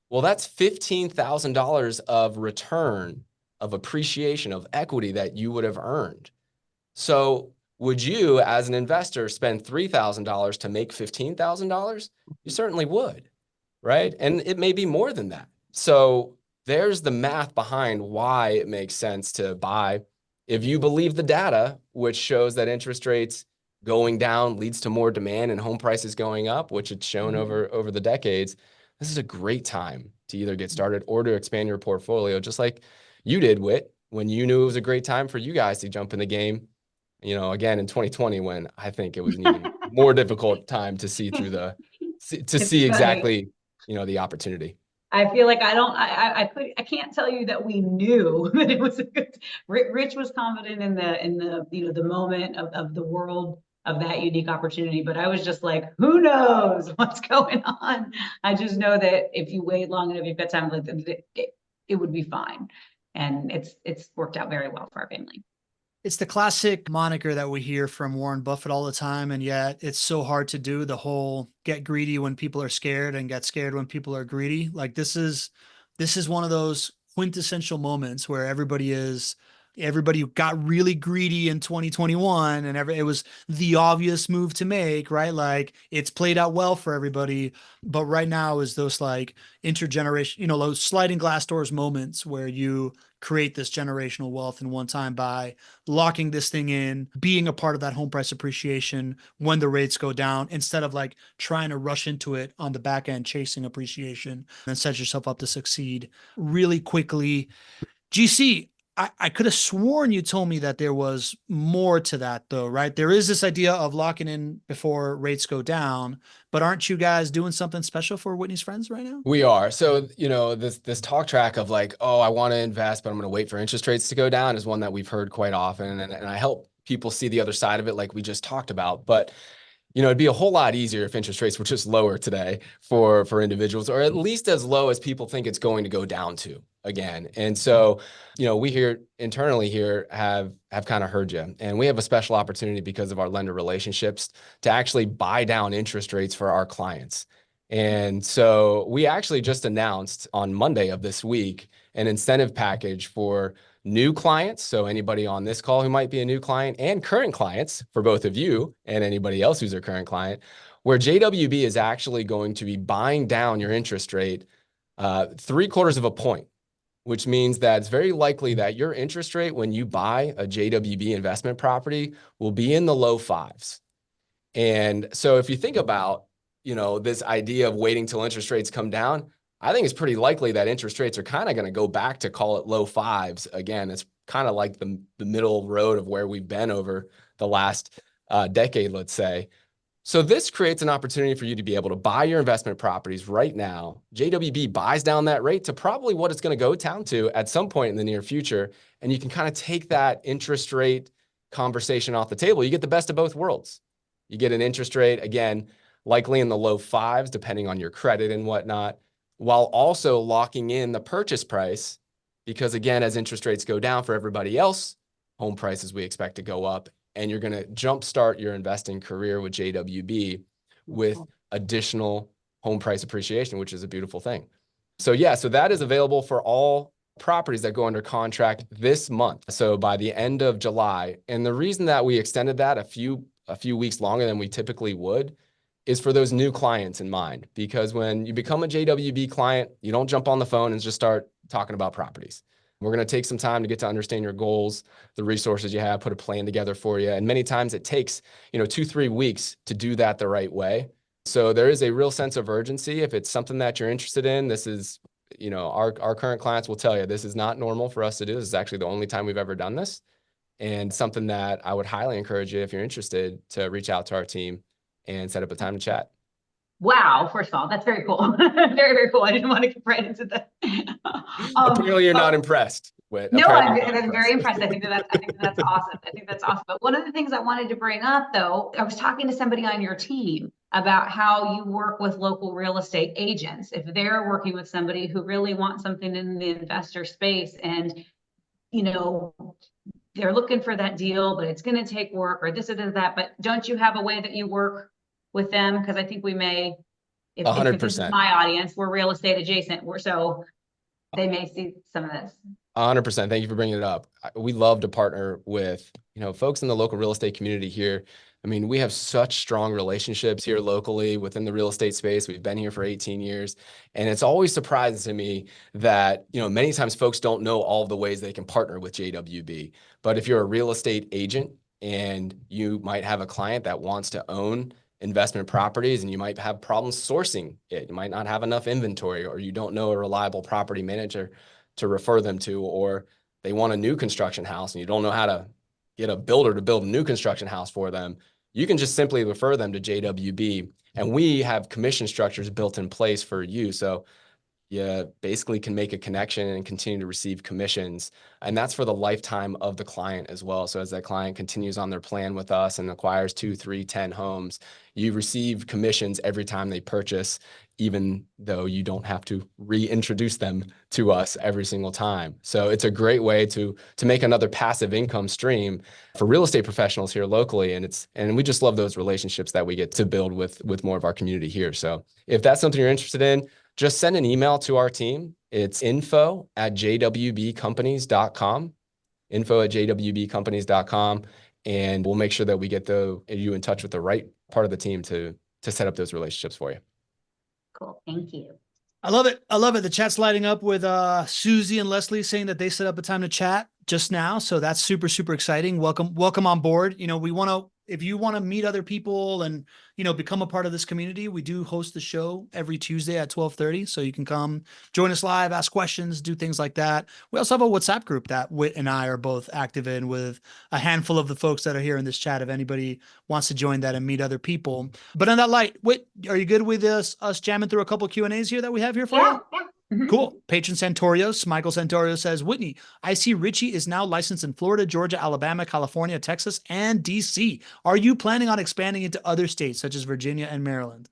Speaker 3: Well, that's $15,000 of return, of appreciation, of equity that you would have earned. So would you, as an investor, spend $3,000 to make $15,000? You certainly would, right? And it may be more than that. So there's the math behind why it makes sense to buy. If you believe the data, which shows that interest rates going down leads to more demand and home prices going up, which it's shown over the decades, this is a great time to either get started or to expand your portfolio, just like you did, Whit, when you knew it was a great time for you guys to jump in the game. You know, again, in 2020, when I think it was an even more difficult time to see through see exactly, the opportunity.
Speaker 2: I feel like I can't tell you that we knew that it was a good. Rich was confident in the moment of the world of that unique opportunity, but I was just like, who knows what's going on? I just know that if you wait long enough, you've got time, it would be fine, and it's worked out very well for our family.
Speaker 1: It's the classic moniker that we hear from Warren Buffett all the time, and yet it's so hard to do, the whole get greedy when people are scared and get scared when people are greedy. Like this is one of those quintessential moments where everybody got really greedy in 2021, and it was the obvious move to make, right? Like it's played out well for everybody, but right now is those like intergeneration, those sliding glass doors moments where you create this generational wealth in one time by locking this thing in, being a part of that home price appreciation when the rates go down, instead of like trying to rush into it on the back end, chasing appreciation, and set yourself up to succeed really quickly. GC, I could have sworn you told me that there was more to that though, right? There is this idea of locking in before rates go down, but aren't you guys doing something special for Whitney's friends right now?
Speaker 3: We are. So, this talk track of like, oh, I want to invest, but I'm going to wait for interest rates to go down is one that we've heard quite often. And I help people see the other side of it, like we just talked about. But it'd be a whole lot easier if interest rates were just lower today for individuals, or at least as low as people think it's going to go down to again. And so, we here internally here have kind of heard you, and we have a special opportunity because of our lender relationships to actually buy down interest rates for our clients. And so we actually just announced on Monday of this week an incentive package for new clients. So anybody on this call who might be a new client, and current clients for both of you and anybody else who's a current client, where JWB is actually going to be buying down your interest rate 3/4 of a point, which means that it's very likely that your interest rate when you buy a JWB investment property will be in the low fives. And so if you think about, this idea of waiting till interest rates come down, I think it's pretty likely that interest rates are kind of going to go back to, call it, low fives. Again, it's kind of like the middle road of where we've been over the last decade, let's say. So this creates an opportunity for you to be able to buy your investment properties right now. JWB buys down that rate to probably what it's going to go down to at some point in the near future. And you can kind of take that interest rate conversation off the table. You get the best of both worlds. You get an interest rate, again, likely in the low fives, depending on your credit and whatnot, while also locking in the purchase price, because again, as interest rates go down for everybody else, home prices we expect to go up, and you're going to jumpstart your investing career with JWB with additional home price appreciation, which is a beautiful thing. So that is available for all properties that go under contract this month. So by the end of July, and the reason that we extended that a few weeks longer than we typically would is for those new clients in mind, because when you become a JWB client, you don't jump on the phone and just start talking about properties. We're going to take some time to get to understand your goals, the resources you have, put a plan together for you. And many times it takes, 2-3 weeks to do that the right way. So there is a real sense of urgency. If it's something that you're interested in, this is, our current clients will tell you this is not normal for us to do. This is actually the only time we've ever done this. And something that I would highly encourage you, if you're interested, to reach out to our team and set up a time to chat.
Speaker 2: Wow, first of all, that's very cool. Very, very cool. I didn't want to get right into that.
Speaker 3: Apparently you're not impressed with.
Speaker 2: No, I'm very impressed. I think that's awesome. I think that's awesome. But one of the things I wanted to bring up, though, I was talking to somebody on your team about how you work with local real estate agents. If they're working with somebody who really wants something in the investor space and, they're looking for that deal, but it's going to take work or this or that. But don't you have a way that you work with them? Because I think we may, if this is
Speaker 3: 100%.
Speaker 2: my audience, we're real estate adjacent. So they may see some of this.
Speaker 3: 100%. Thank you for bringing it up. We love to partner with, folks in the local real estate community here. I mean, we have such strong relationships here locally within the real estate space. We've been here for 18 years. And it's always surprising to me that, many times folks don't know all of the ways they can partner with JWB. But if you're a real estate agent and you might have a client that wants to own investment properties and you might have problems sourcing it, you might not have enough inventory, or you don't know a reliable property manager to refer them to, or they want a new construction house and you don't know how to get a builder to build a new construction house for them, you can just simply refer them to JWB. And we have commission structures built in place for you. So you basically can make a connection and continue to receive commissions. And that's for the lifetime of the client as well. So as that client continues on their plan with us and acquires 2, 3, 10 homes, you receive commissions every time they purchase, even though you don't have to reintroduce them to us every single time. So it's a great way to make another passive income stream for real estate professionals here locally. And we just love those relationships that we get to build with more of our community here. So if that's something you're interested in, just send an email to our team. It's info@jwbcompanies.com, info@jwbcompanies.com. And we'll make sure that we get you in touch with the right part of the team to set up those relationships for you.
Speaker 2: Cool. Thank you.
Speaker 1: I love it. I love it. The chat's lighting up with Susie and Leslie saying that they set up a time to chat just now. So that's super, super exciting. Welcome on board. If you want to meet other people and, become a part of this community, we do host the show every Tuesday at 12:30. So you can come join us live, ask questions, do things like that. We also have a WhatsApp group that Whit and I are both active in with a handful of the folks that are here in this chat. If anybody wants to join that and meet other people. But on that light, Whit, are you good with us jamming through a couple of Q&As here that we have here for you?
Speaker 2: Yeah. Mm-hmm.
Speaker 1: Cool. Patron Santorios, Michael Santorio says, Whitney, I see Ricci is now licensed in Florida, Georgia, Alabama, California, Texas, and DC. Are you planning on expanding into other states such as Virginia and Maryland?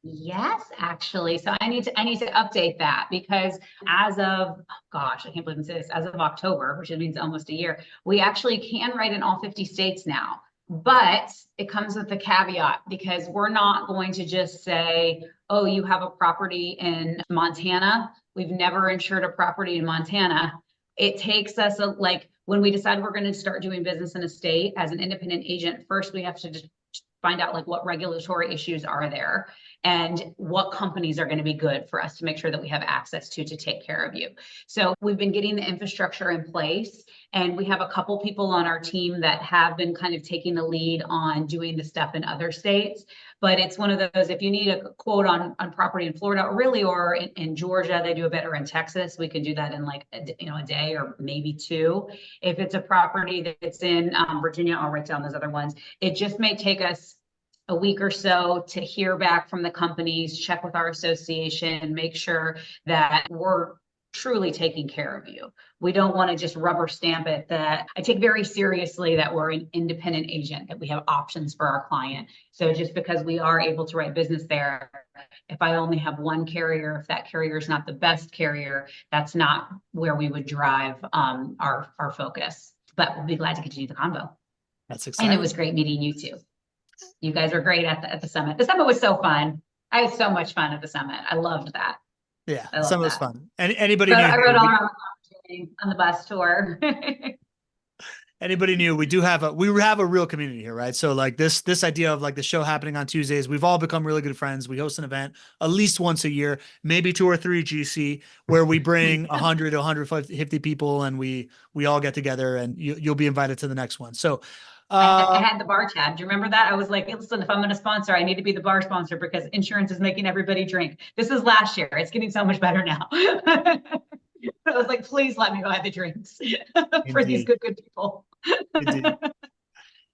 Speaker 2: Yes, actually. So I need to update that because as of, I can't believe I'm saying this, as of October, which means almost a year, we actually can write in all 50 states now. But it comes with a caveat because we're not going to just say, oh, you have a property in Montana. We've never insured a property in Montana. It takes us when we decide we're going to start doing business in a state as an independent agent, first we have to just find out what regulatory issues are there and what companies are going to be good for us to make sure that we have access to take care of you. So we've been getting the infrastructure in place, and we have a couple people on our team that have been kind of taking the lead on doing the stuff in other states. But it's one of those, if you need a quote on property in Florida, or in Georgia, they do it better in Texas. We can do that in a day or maybe 2. If it's a property that's in Virginia, I'll write down those other ones. It just may take us a week or so to hear back from the companies, check with our association, make sure that we're truly taking care of you. We don't want to just rubber stamp it. That I take very seriously that we're an independent agent, that we have options for our client. So just because we are able to write business there, if I only have one carrier, if that carrier is not the best carrier, that's not where we would drive our focus. But we'll be glad to continue the convo.
Speaker 1: That's exciting.
Speaker 2: And it was great meeting you too. You guys were great at the summit. The summit was so fun. I had so much fun at the summit. I loved that.
Speaker 1: Yeah, summit was fun. And anybody
Speaker 2: I rode all around on the bus tour.
Speaker 1: anybody new, we have a real community here, right? So like this idea of like the show happening on Tuesdays, we've all become really good friends. We host an event at least once a year, maybe 2 or 3 GC, where we bring 100 to 150 people, and we all get together, and you'll be invited to the next one. So
Speaker 2: I had the bar tab. Do you remember that? I was like, listen, if I'm going to sponsor, I need to be the bar sponsor because insurance is making everybody drink. This is last year. It's getting so much better now. I was like, please let me buy the drinks for these good people.
Speaker 1: Indeed.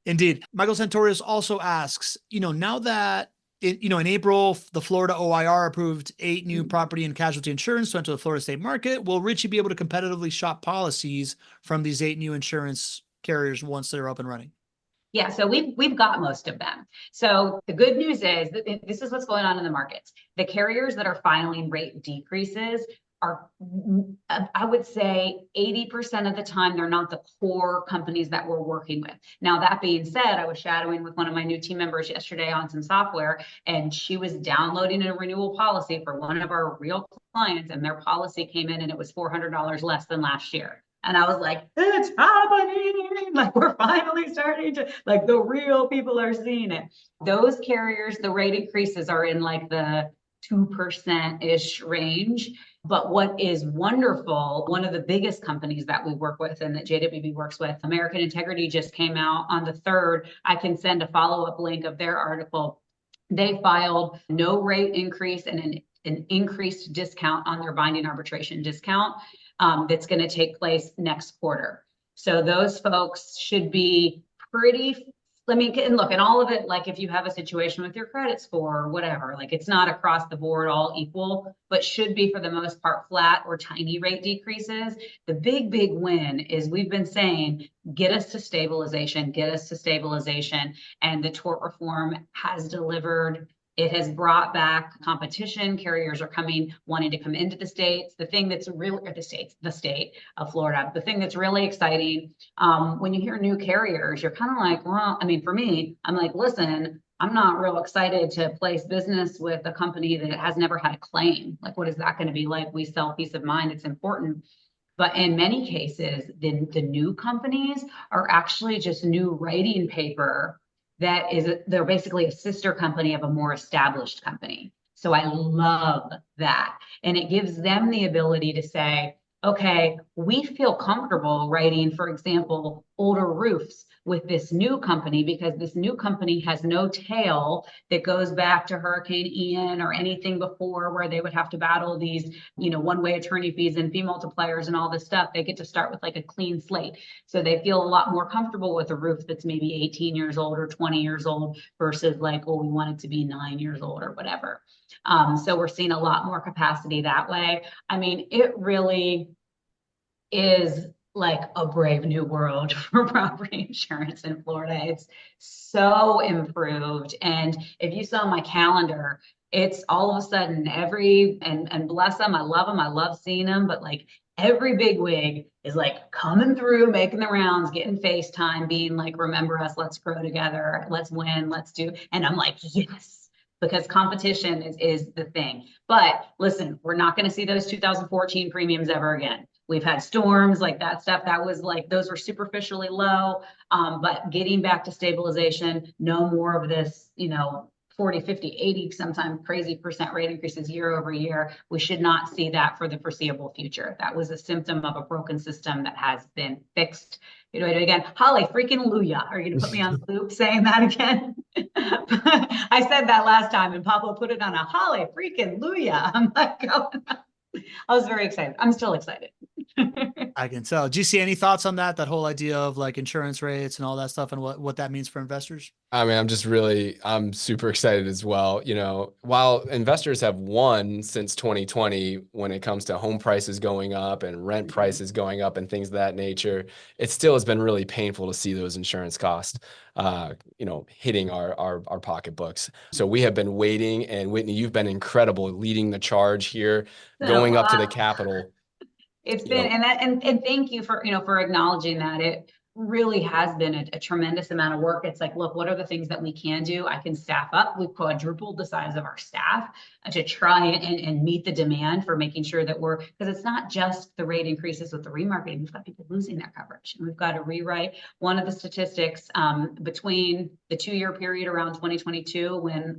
Speaker 1: Indeed. Michael Santorius also asks, now that in April, the Florida OIR approved 8 new property and casualty insurance to enter the Florida state market. Will Richie be able to competitively shop policies from these 8 new insurance carriers once they're up and running?
Speaker 2: Yeah, so we've got most of them. So the good news is that this is what's going on in the markets. The carriers that are filing rate decreases are, I would say 80% of the time, they're not the core companies that we're working with. Now, that being said, I was shadowing with one of my new team members yesterday on some software, and she was downloading a renewal policy for one of our real clients, and their policy came in and it was $400 less than last year. And I was like, it's happening. Like, we're finally starting to, like, the real people are seeing it. Those carriers, the rate increases are in like the 2%-ish range. But what is wonderful, one of the biggest companies that we work with and that JWB works with, American Integrity, just came out on the 3rd. I can send a follow-up link of their article. They filed no rate increase and an increased discount on their binding arbitration discount. That's going to take place next quarter. So those folks should be pretty, and look, and all of it, like if you have a situation with your credit score or whatever, like it's not across the board all equal, but should be for the most part flat or tiny rate decreases. The big win is we've been saying, get us to stabilization, and the tort reform has delivered. It has brought back competition. Carriers are wanting to come into the states. The thing that's really, or the state of Florida, the thing that's really exciting, when you hear new carriers, you're kind of like, well, I mean, for me, I'm like, listen, I'm not real excited to place business with a company that has never had a claim. Like, what is that going to be like? We sell peace of mind. It's important. But in many cases, the new companies are actually just new writing paper they're basically a sister company of a more established company. So I love that. And it gives them the ability to say, okay, we feel comfortable writing, for example, older roofs with this new company because this new company has no tail that goes back to Hurricane Ian or anything before where they would have to battle these, one-way attorney fees and fee multipliers and all this stuff. They get to start with like a clean slate. So they feel a lot more comfortable with a roof that's maybe 18 years old or 20 years old versus like, oh, we want it to be 9 years old or whatever. So we're seeing a lot more capacity that way. I mean, it really is like a brave new world for property insurance in Florida. It's so improved. And if you saw my calendar, it's all of a sudden and bless them, I love seeing them, but like every big wig is like coming through, making the rounds, getting FaceTime, being like, remember us, let's grow together, let's win, let's do. And I'm like, yes, because competition is the thing. But listen, we're not going to see those 2014 premiums ever again. We've had storms like that stuff. That was like, those were superficially low, but getting back to stabilization, no more of this, 40, 50, 80, sometimes crazy percent rate increases year over year. We should not see that for the foreseeable future. That was a symptom of a broken system that has been fixed. You know, again, holly freaking Luya. Are you going to put me on loop saying that again? I said that last time and Pablo put it on a holly freaking Luya. I'm like, oh, I was very excited. I'm still excited.
Speaker 1: I can tell. Do you see any thoughts on that whole idea of like insurance rates and all that stuff and what that means for investors?
Speaker 3: I mean, I'm super excited as well. While investors have won since 2020 when it comes to home prices going up and rent prices going up and things of that nature, it still has been really painful to see those insurance costs, hitting our pocketbooks. So we have been waiting, and Whitney, you've been incredible leading the charge here, going up to the Capitol.
Speaker 2: It's been, and thank you for acknowledging that. really has been a tremendous amount of work. It's like, look, what are the things that we can do? I can staff up. We've quadrupled the size of our staff to try and meet the demand for making sure that because it's not just the rate increases with the remarketing. We've got people losing their coverage. And we've got to rewrite one of the statistics between the 2-year period around 2022 when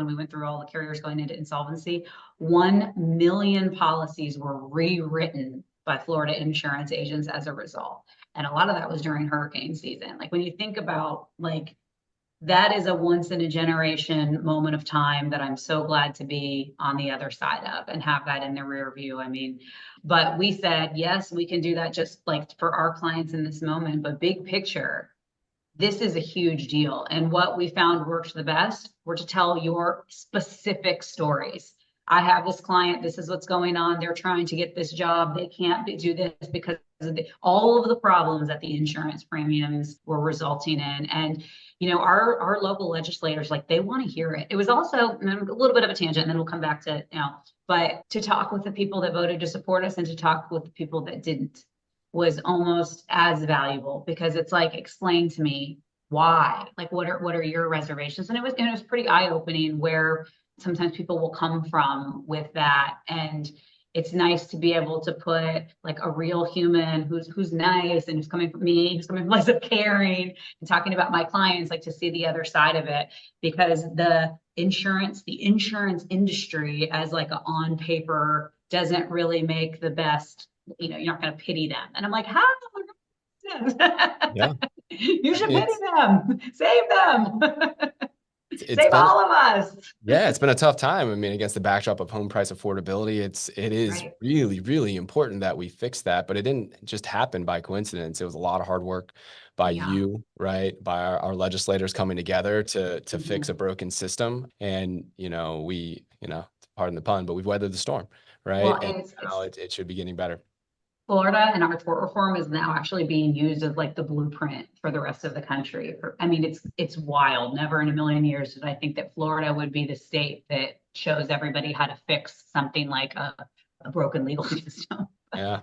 Speaker 2: we went through all the carriers going into insolvency, 1 million policies were rewritten by Florida insurance agents as a result. And a lot of that was during hurricane season. Like when you think about that is a once in a generation moment of time that I'm so glad to be on the other side of and have that in the rear view. I mean, but we said, yes, we can do that just like for our clients in this moment, but big picture, this is a huge deal. And what we found works the best were to tell your specific stories. I have this client, this is what's going on. They're trying to get this job. They can't do this because of all of the problems that the insurance premiums were resulting in. And, our local legislators, they want to hear it. It was also a little bit of a tangent, and then we'll come back to, but to talk with the people that voted to support us and to talk with the people that didn't was almost as valuable, because it's like, explain to me why, what are your reservations? And it was pretty eye-opening where sometimes people will come from with that. And it's nice to be able to put a real human who's nice and who's coming from me, who's coming from a place of caring and talking about my clients, to see the other side of it, because the insurance industry as a on paper doesn't really make the best, you're not going to pity them. And I'm like, how?
Speaker 3: Yeah.
Speaker 2: You should pity them, save them. Save all of us.
Speaker 3: Yeah, it's been a tough time. I mean, against the backdrop of home price affordability, it is
Speaker 2: right.
Speaker 3: really, really important that we fix that. But it didn't just happen by coincidence. It was a lot of hard work by you, right? By our legislators coming together to fix a broken system. And, pardon the pun, but we've weathered the storm, right?
Speaker 2: Well,
Speaker 3: and now it should be getting better.
Speaker 2: Florida and our tort reform is now actually being used as the blueprint for the rest of the country. I mean, it's wild. Never in a million years did I think that Florida would be the state that shows everybody how to fix something like a broken legal system.
Speaker 3: Yeah.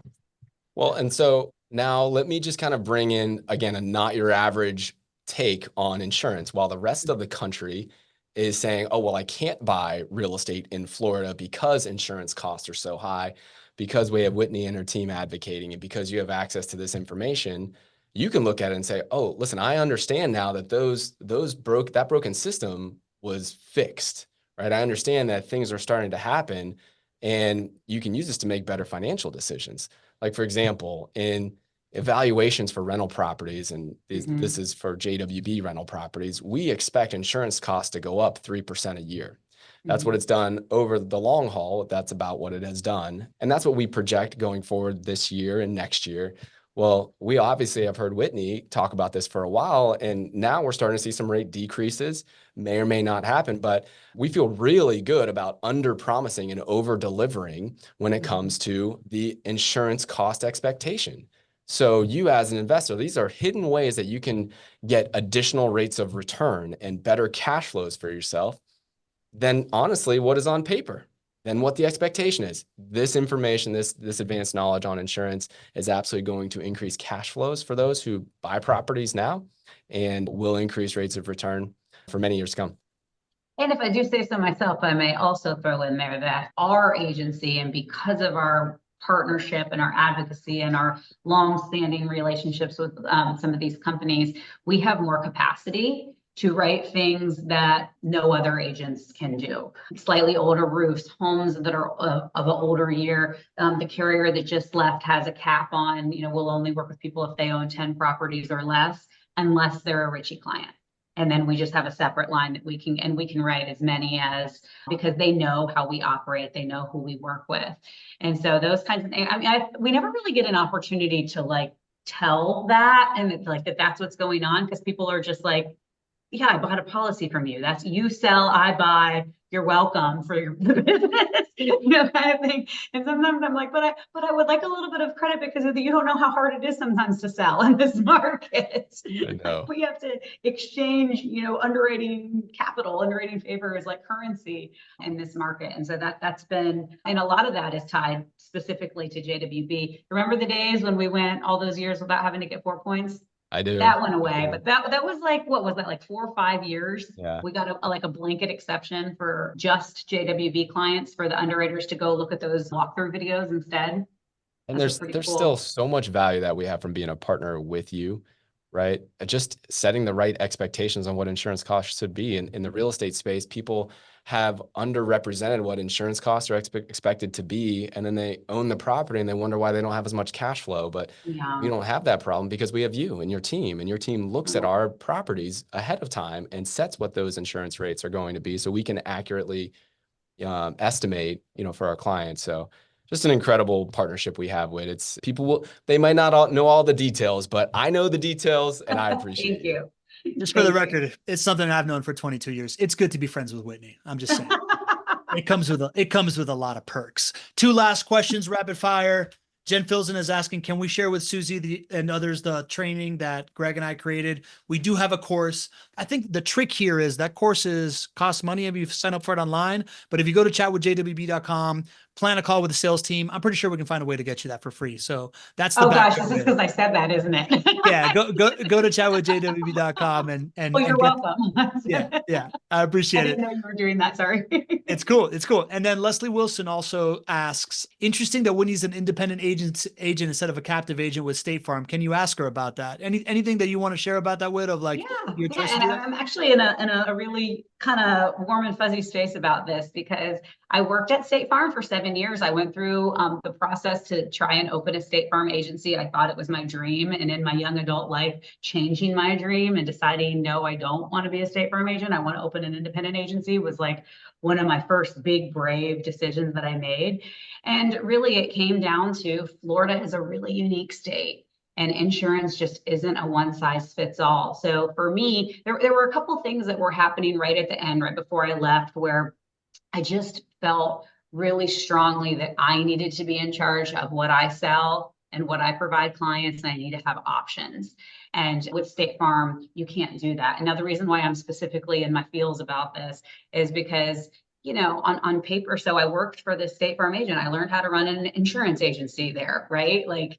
Speaker 3: Well, and so now let me just kind of bring in, again, a not your average take on insurance. While the rest of the country is saying, oh, well, I can't buy real estate in Florida because insurance costs are so high, because we have Whitney and her team advocating, and because you have access to this information, you can look at it and say, oh, listen, I understand now that that broken system was fixed, right? I understand that things are starting to happen, and you can use this to make better financial decisions. Like, for example, in evaluations for rental properties, and this is for JWB rental properties, we expect insurance costs to go up 3% a year. That's what it's done over the long haul. That's about what it has done. And that's what we project going forward this year and next year. Well, we obviously have heard Whitney talk about this for a while, and now we're starting to see some rate decreases. May or may not happen, but we feel really good about under promising and over delivering when it comes to the insurance cost expectation. So you as an investor, these are hidden ways that you can get additional rates of return and better cash flows for yourself than honestly what is on paper, than what the expectation is. This information, this advanced knowledge on insurance is absolutely going to increase cash flows for those who buy properties now, and will increase rates of return for many years to come.
Speaker 2: And if I do say so myself, I may also throw in there that our agency, and because of our partnership and our advocacy and our long-standing relationships with some of these companies, we have more capacity to write things that no other agents can do. Slightly older roofs, homes that are of an older year. The carrier that just left has a cap on, we'll only work with people if they own 10 properties or less, unless they're a Ricci client. And then we just have a separate line that we can write as many as, because they know how we operate, they know who we work with. And so those kinds of things, we never really get an opportunity to tell that, and it's that's what's going on, because people are just yeah, I bought a policy from you. That's you sell, I buy, you're welcome for your business, kind of thing. And sometimes I'm but I would like a little bit of credit, because you don't know how hard it is sometimes to sell in this market.
Speaker 3: I know.
Speaker 2: We have to exchange, underwriting capital, underwriting favors like currency in this market. And so that's been, and a lot of that is tied specifically to JWB. Remember the days when we went all those years without having to get 4 points?
Speaker 3: I do.
Speaker 2: That went
Speaker 3: I
Speaker 2: away,
Speaker 3: do.
Speaker 2: but that was like, what was that, like 4 or 5 years?
Speaker 3: Yeah.
Speaker 2: We got like a blanket exception for just JWB clients for the underwriters to go look at those walkthrough videos instead.
Speaker 3: And
Speaker 2: That's
Speaker 3: there's
Speaker 2: pretty
Speaker 3: still
Speaker 2: cool.
Speaker 3: so much value that we have from being a partner with you, right? Just setting the right expectations on what insurance costs should be. In the real estate space, people have underrepresented what insurance costs are expected to be, and then they own the property and they wonder why they don't have as much cash flow. But we
Speaker 2: Yeah.
Speaker 3: don't have that problem because we have you and your team looks at our properties ahead of time and sets what those insurance rates are going to be, so we can accurately estimate, for our clients. So just an incredible partnership we have with it's they might not all know all the details, but I know the details and I appreciate
Speaker 2: Thank
Speaker 3: you.
Speaker 2: you.
Speaker 1: Just for the
Speaker 2: Thank you.
Speaker 1: record, it's something I've known for 22 years. It's good to be friends with Whitney. I'm just saying. It comes with a lot of perks. Two last questions, rapid fire. Jen Filson is asking, can we share with Susie and others the training that Greg and I created? We do have a course. I think the trick here is that course costs money if you sign up for it online. But if you go to chatwithjwb.com, plan a call with the sales team, I'm pretty sure we can find a way to get you that for free. So that's the
Speaker 2: Oh
Speaker 1: back
Speaker 2: gosh, this
Speaker 1: end
Speaker 2: is
Speaker 1: of it.
Speaker 2: because I said that, isn't it?
Speaker 1: Yeah, go to chatwithjwb.com and
Speaker 2: Well, you're
Speaker 1: get,
Speaker 2: welcome.
Speaker 1: yeah, I
Speaker 2: I
Speaker 1: appreciate
Speaker 2: didn't
Speaker 1: it.
Speaker 2: know you were doing that. Sorry.
Speaker 1: It's cool. It's cool. And then Leslie Wilson also asks, interesting that Whitney's an independent agent instead of a captive agent with State Farm. Can you ask her about that? Anything that you want to share about that, Whit, of like
Speaker 2: Yeah,
Speaker 1: your
Speaker 2: yeah,
Speaker 1: choice to
Speaker 2: and
Speaker 1: do that?
Speaker 2: I'm actually in a really kind of warm and fuzzy space about this because I worked at State Farm for 7 years. I went through the process to try and open a State Farm agency. I thought it was my dream, and in my young adult life, changing my dream and deciding, no, I don't want to be a State Farm agent. I want to open an independent agency was like one of my first big, brave decisions that I made. And really, it came down to Florida is a really unique state and insurance just isn't a one size fits all. So for me, there were a couple things that were happening right at the end, right before I left, where I just felt really strongly that I needed to be in charge of what I sell and what I provide clients, and I need to have options. And with State Farm, you can't do that. Another reason why I'm specifically in my feels about this is because on paper, so I worked for the State Farm agent. I learned how to run an insurance agency there, right? Like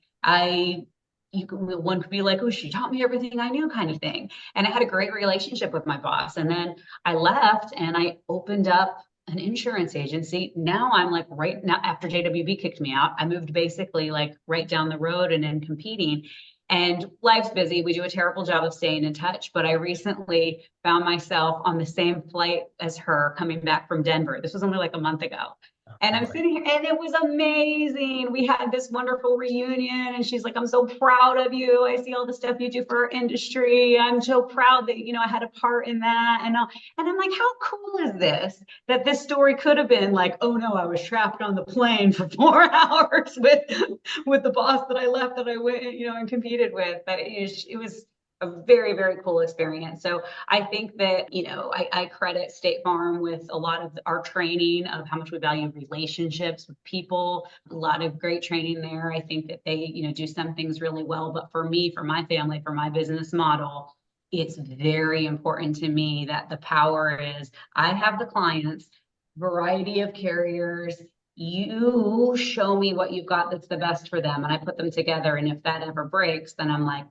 Speaker 2: one could be like, oh, she taught me everything I knew kind of thing. And I had a great relationship with my boss. And then I left and I opened up an insurance agency. Now I'm like right now after JWB kicked me out, I moved basically like right down the road and in competing. And life's busy. We do a terrible job of staying in touch. But I recently found myself on the same flight as her coming back from Denver. This was only like a month ago. And I'm sitting here, and it was amazing. We had this wonderful reunion, and she's like, "I'm so proud of you. I see all the stuff you do for our industry. I'm so proud that I had a part in that." And I'm like, "How cool is this? That this story could have been like, oh no, I was trapped on the plane for 4 hours with the boss that I left that I went, and competed with." But it was a very, very cool experience. So I think that, I credit State Farm with a lot of our training of how much we value relationships with people, a lot of great training there. I think that they, do some things really well. But for me, for my family, for my business model, it's very important to me that the power is I have the clients, variety of carriers. You show me what you've got that's the best for them, and I put them together. And if that ever breaks, then I'm like,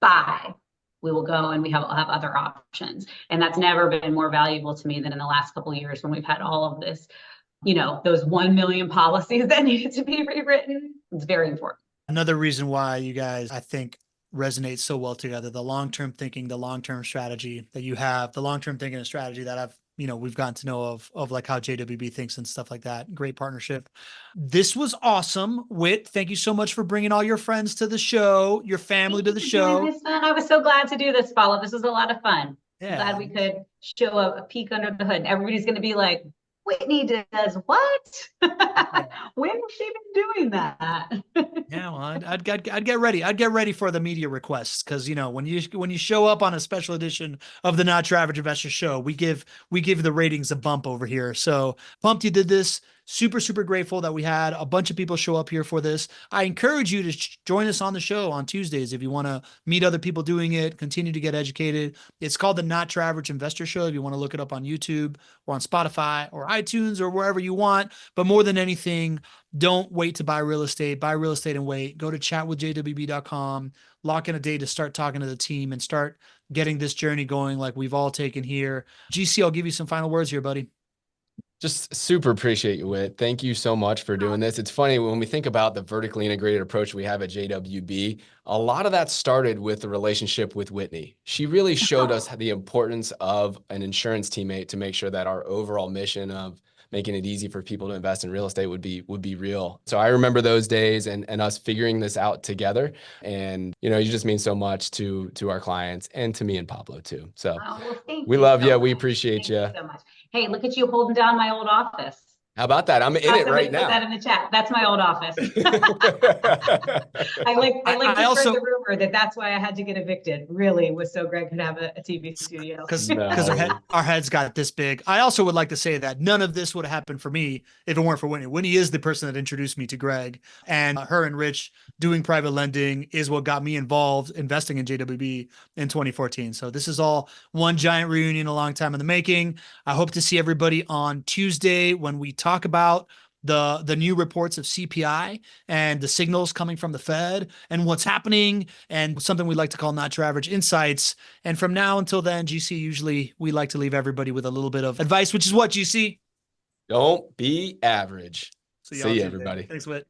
Speaker 2: bye. We will go and we'll have other options. And that's never been more valuable to me than in the last couple of years when we've had all of this, those 1 million policies that needed to be rewritten. It's very important.
Speaker 1: Another reason why you guys, I think, resonate so well together, the long-term thinking, the long-term strategy that you have, the long-term thinking and strategy that we've gotten to know of like how JWB thinks and stuff like that. Great partnership. This was awesome. Whit, thank you so much for bringing all your friends to the show, your family to the show.
Speaker 2: I was so glad to do this, Paula. This was a lot of fun.
Speaker 1: Yeah.
Speaker 2: Glad we could show a peek under the hood. Everybody's going to be like, Whitney does what? When has she been doing that?
Speaker 1: Yeah, well, I'd get ready. I'd get ready for the media requests because when you show up on a special edition of the Not Your Average Investor Show, we give the ratings a bump over here. So pumped you did this. super, super grateful that we had a bunch of people show up here for this. I encourage you to join us on the show on Tuesdays if you want to meet other people doing it, continue to get educated. It's called the Not Your Average Investor Show. If you want to look it up on YouTube or on Spotify or iTunes or wherever you want. But more than anything, don't wait to buy real estate. Buy real estate and wait. Go to chatwithjwb.com, lock in a day to start talking to the team and start getting this journey going like we've all taken here. GC, I'll give you some final words here, buddy.
Speaker 3: Just super appreciate you, Whit. Thank you so much for doing this. It's funny when we think about the vertically integrated approach we have at JWB, a lot of that started with the relationship with Whitney. She really showed us the importance of an insurance teammate to make sure that our overall mission of making it easy for people to invest in real estate would be real. So I remember those days and us figuring this out together. And, you just mean so much to our clients and to me and Pablo too. So we love you. We appreciate you
Speaker 2: so much. Hey, look at you holding down my old office.
Speaker 3: How about that? I'm in it right now.
Speaker 2: Put that in the chat. That's my old office. I like to spread the rumor that that's why I had to get evicted. Really, was so Greg could have a TV studio.
Speaker 1: Because our heads got this big. I also would like to say that none of this would have happened for me if it weren't for Whitney. Whitney is the person that introduced me to Greg, and her and Rich doing private lending is what got me involved investing in JWB in 2014. So this is all one giant reunion, a long time in the making. I hope to see everybody on Tuesday when we talk about the new reports of CPI and the signals coming from the Fed and what's happening and something we like to call not your average insights. And from now until then, GC, usually we like to leave everybody with a little bit of advice, which is what, GC?
Speaker 3: Don't be average.
Speaker 1: See you,
Speaker 3: everybody.
Speaker 1: Thanks, Whit.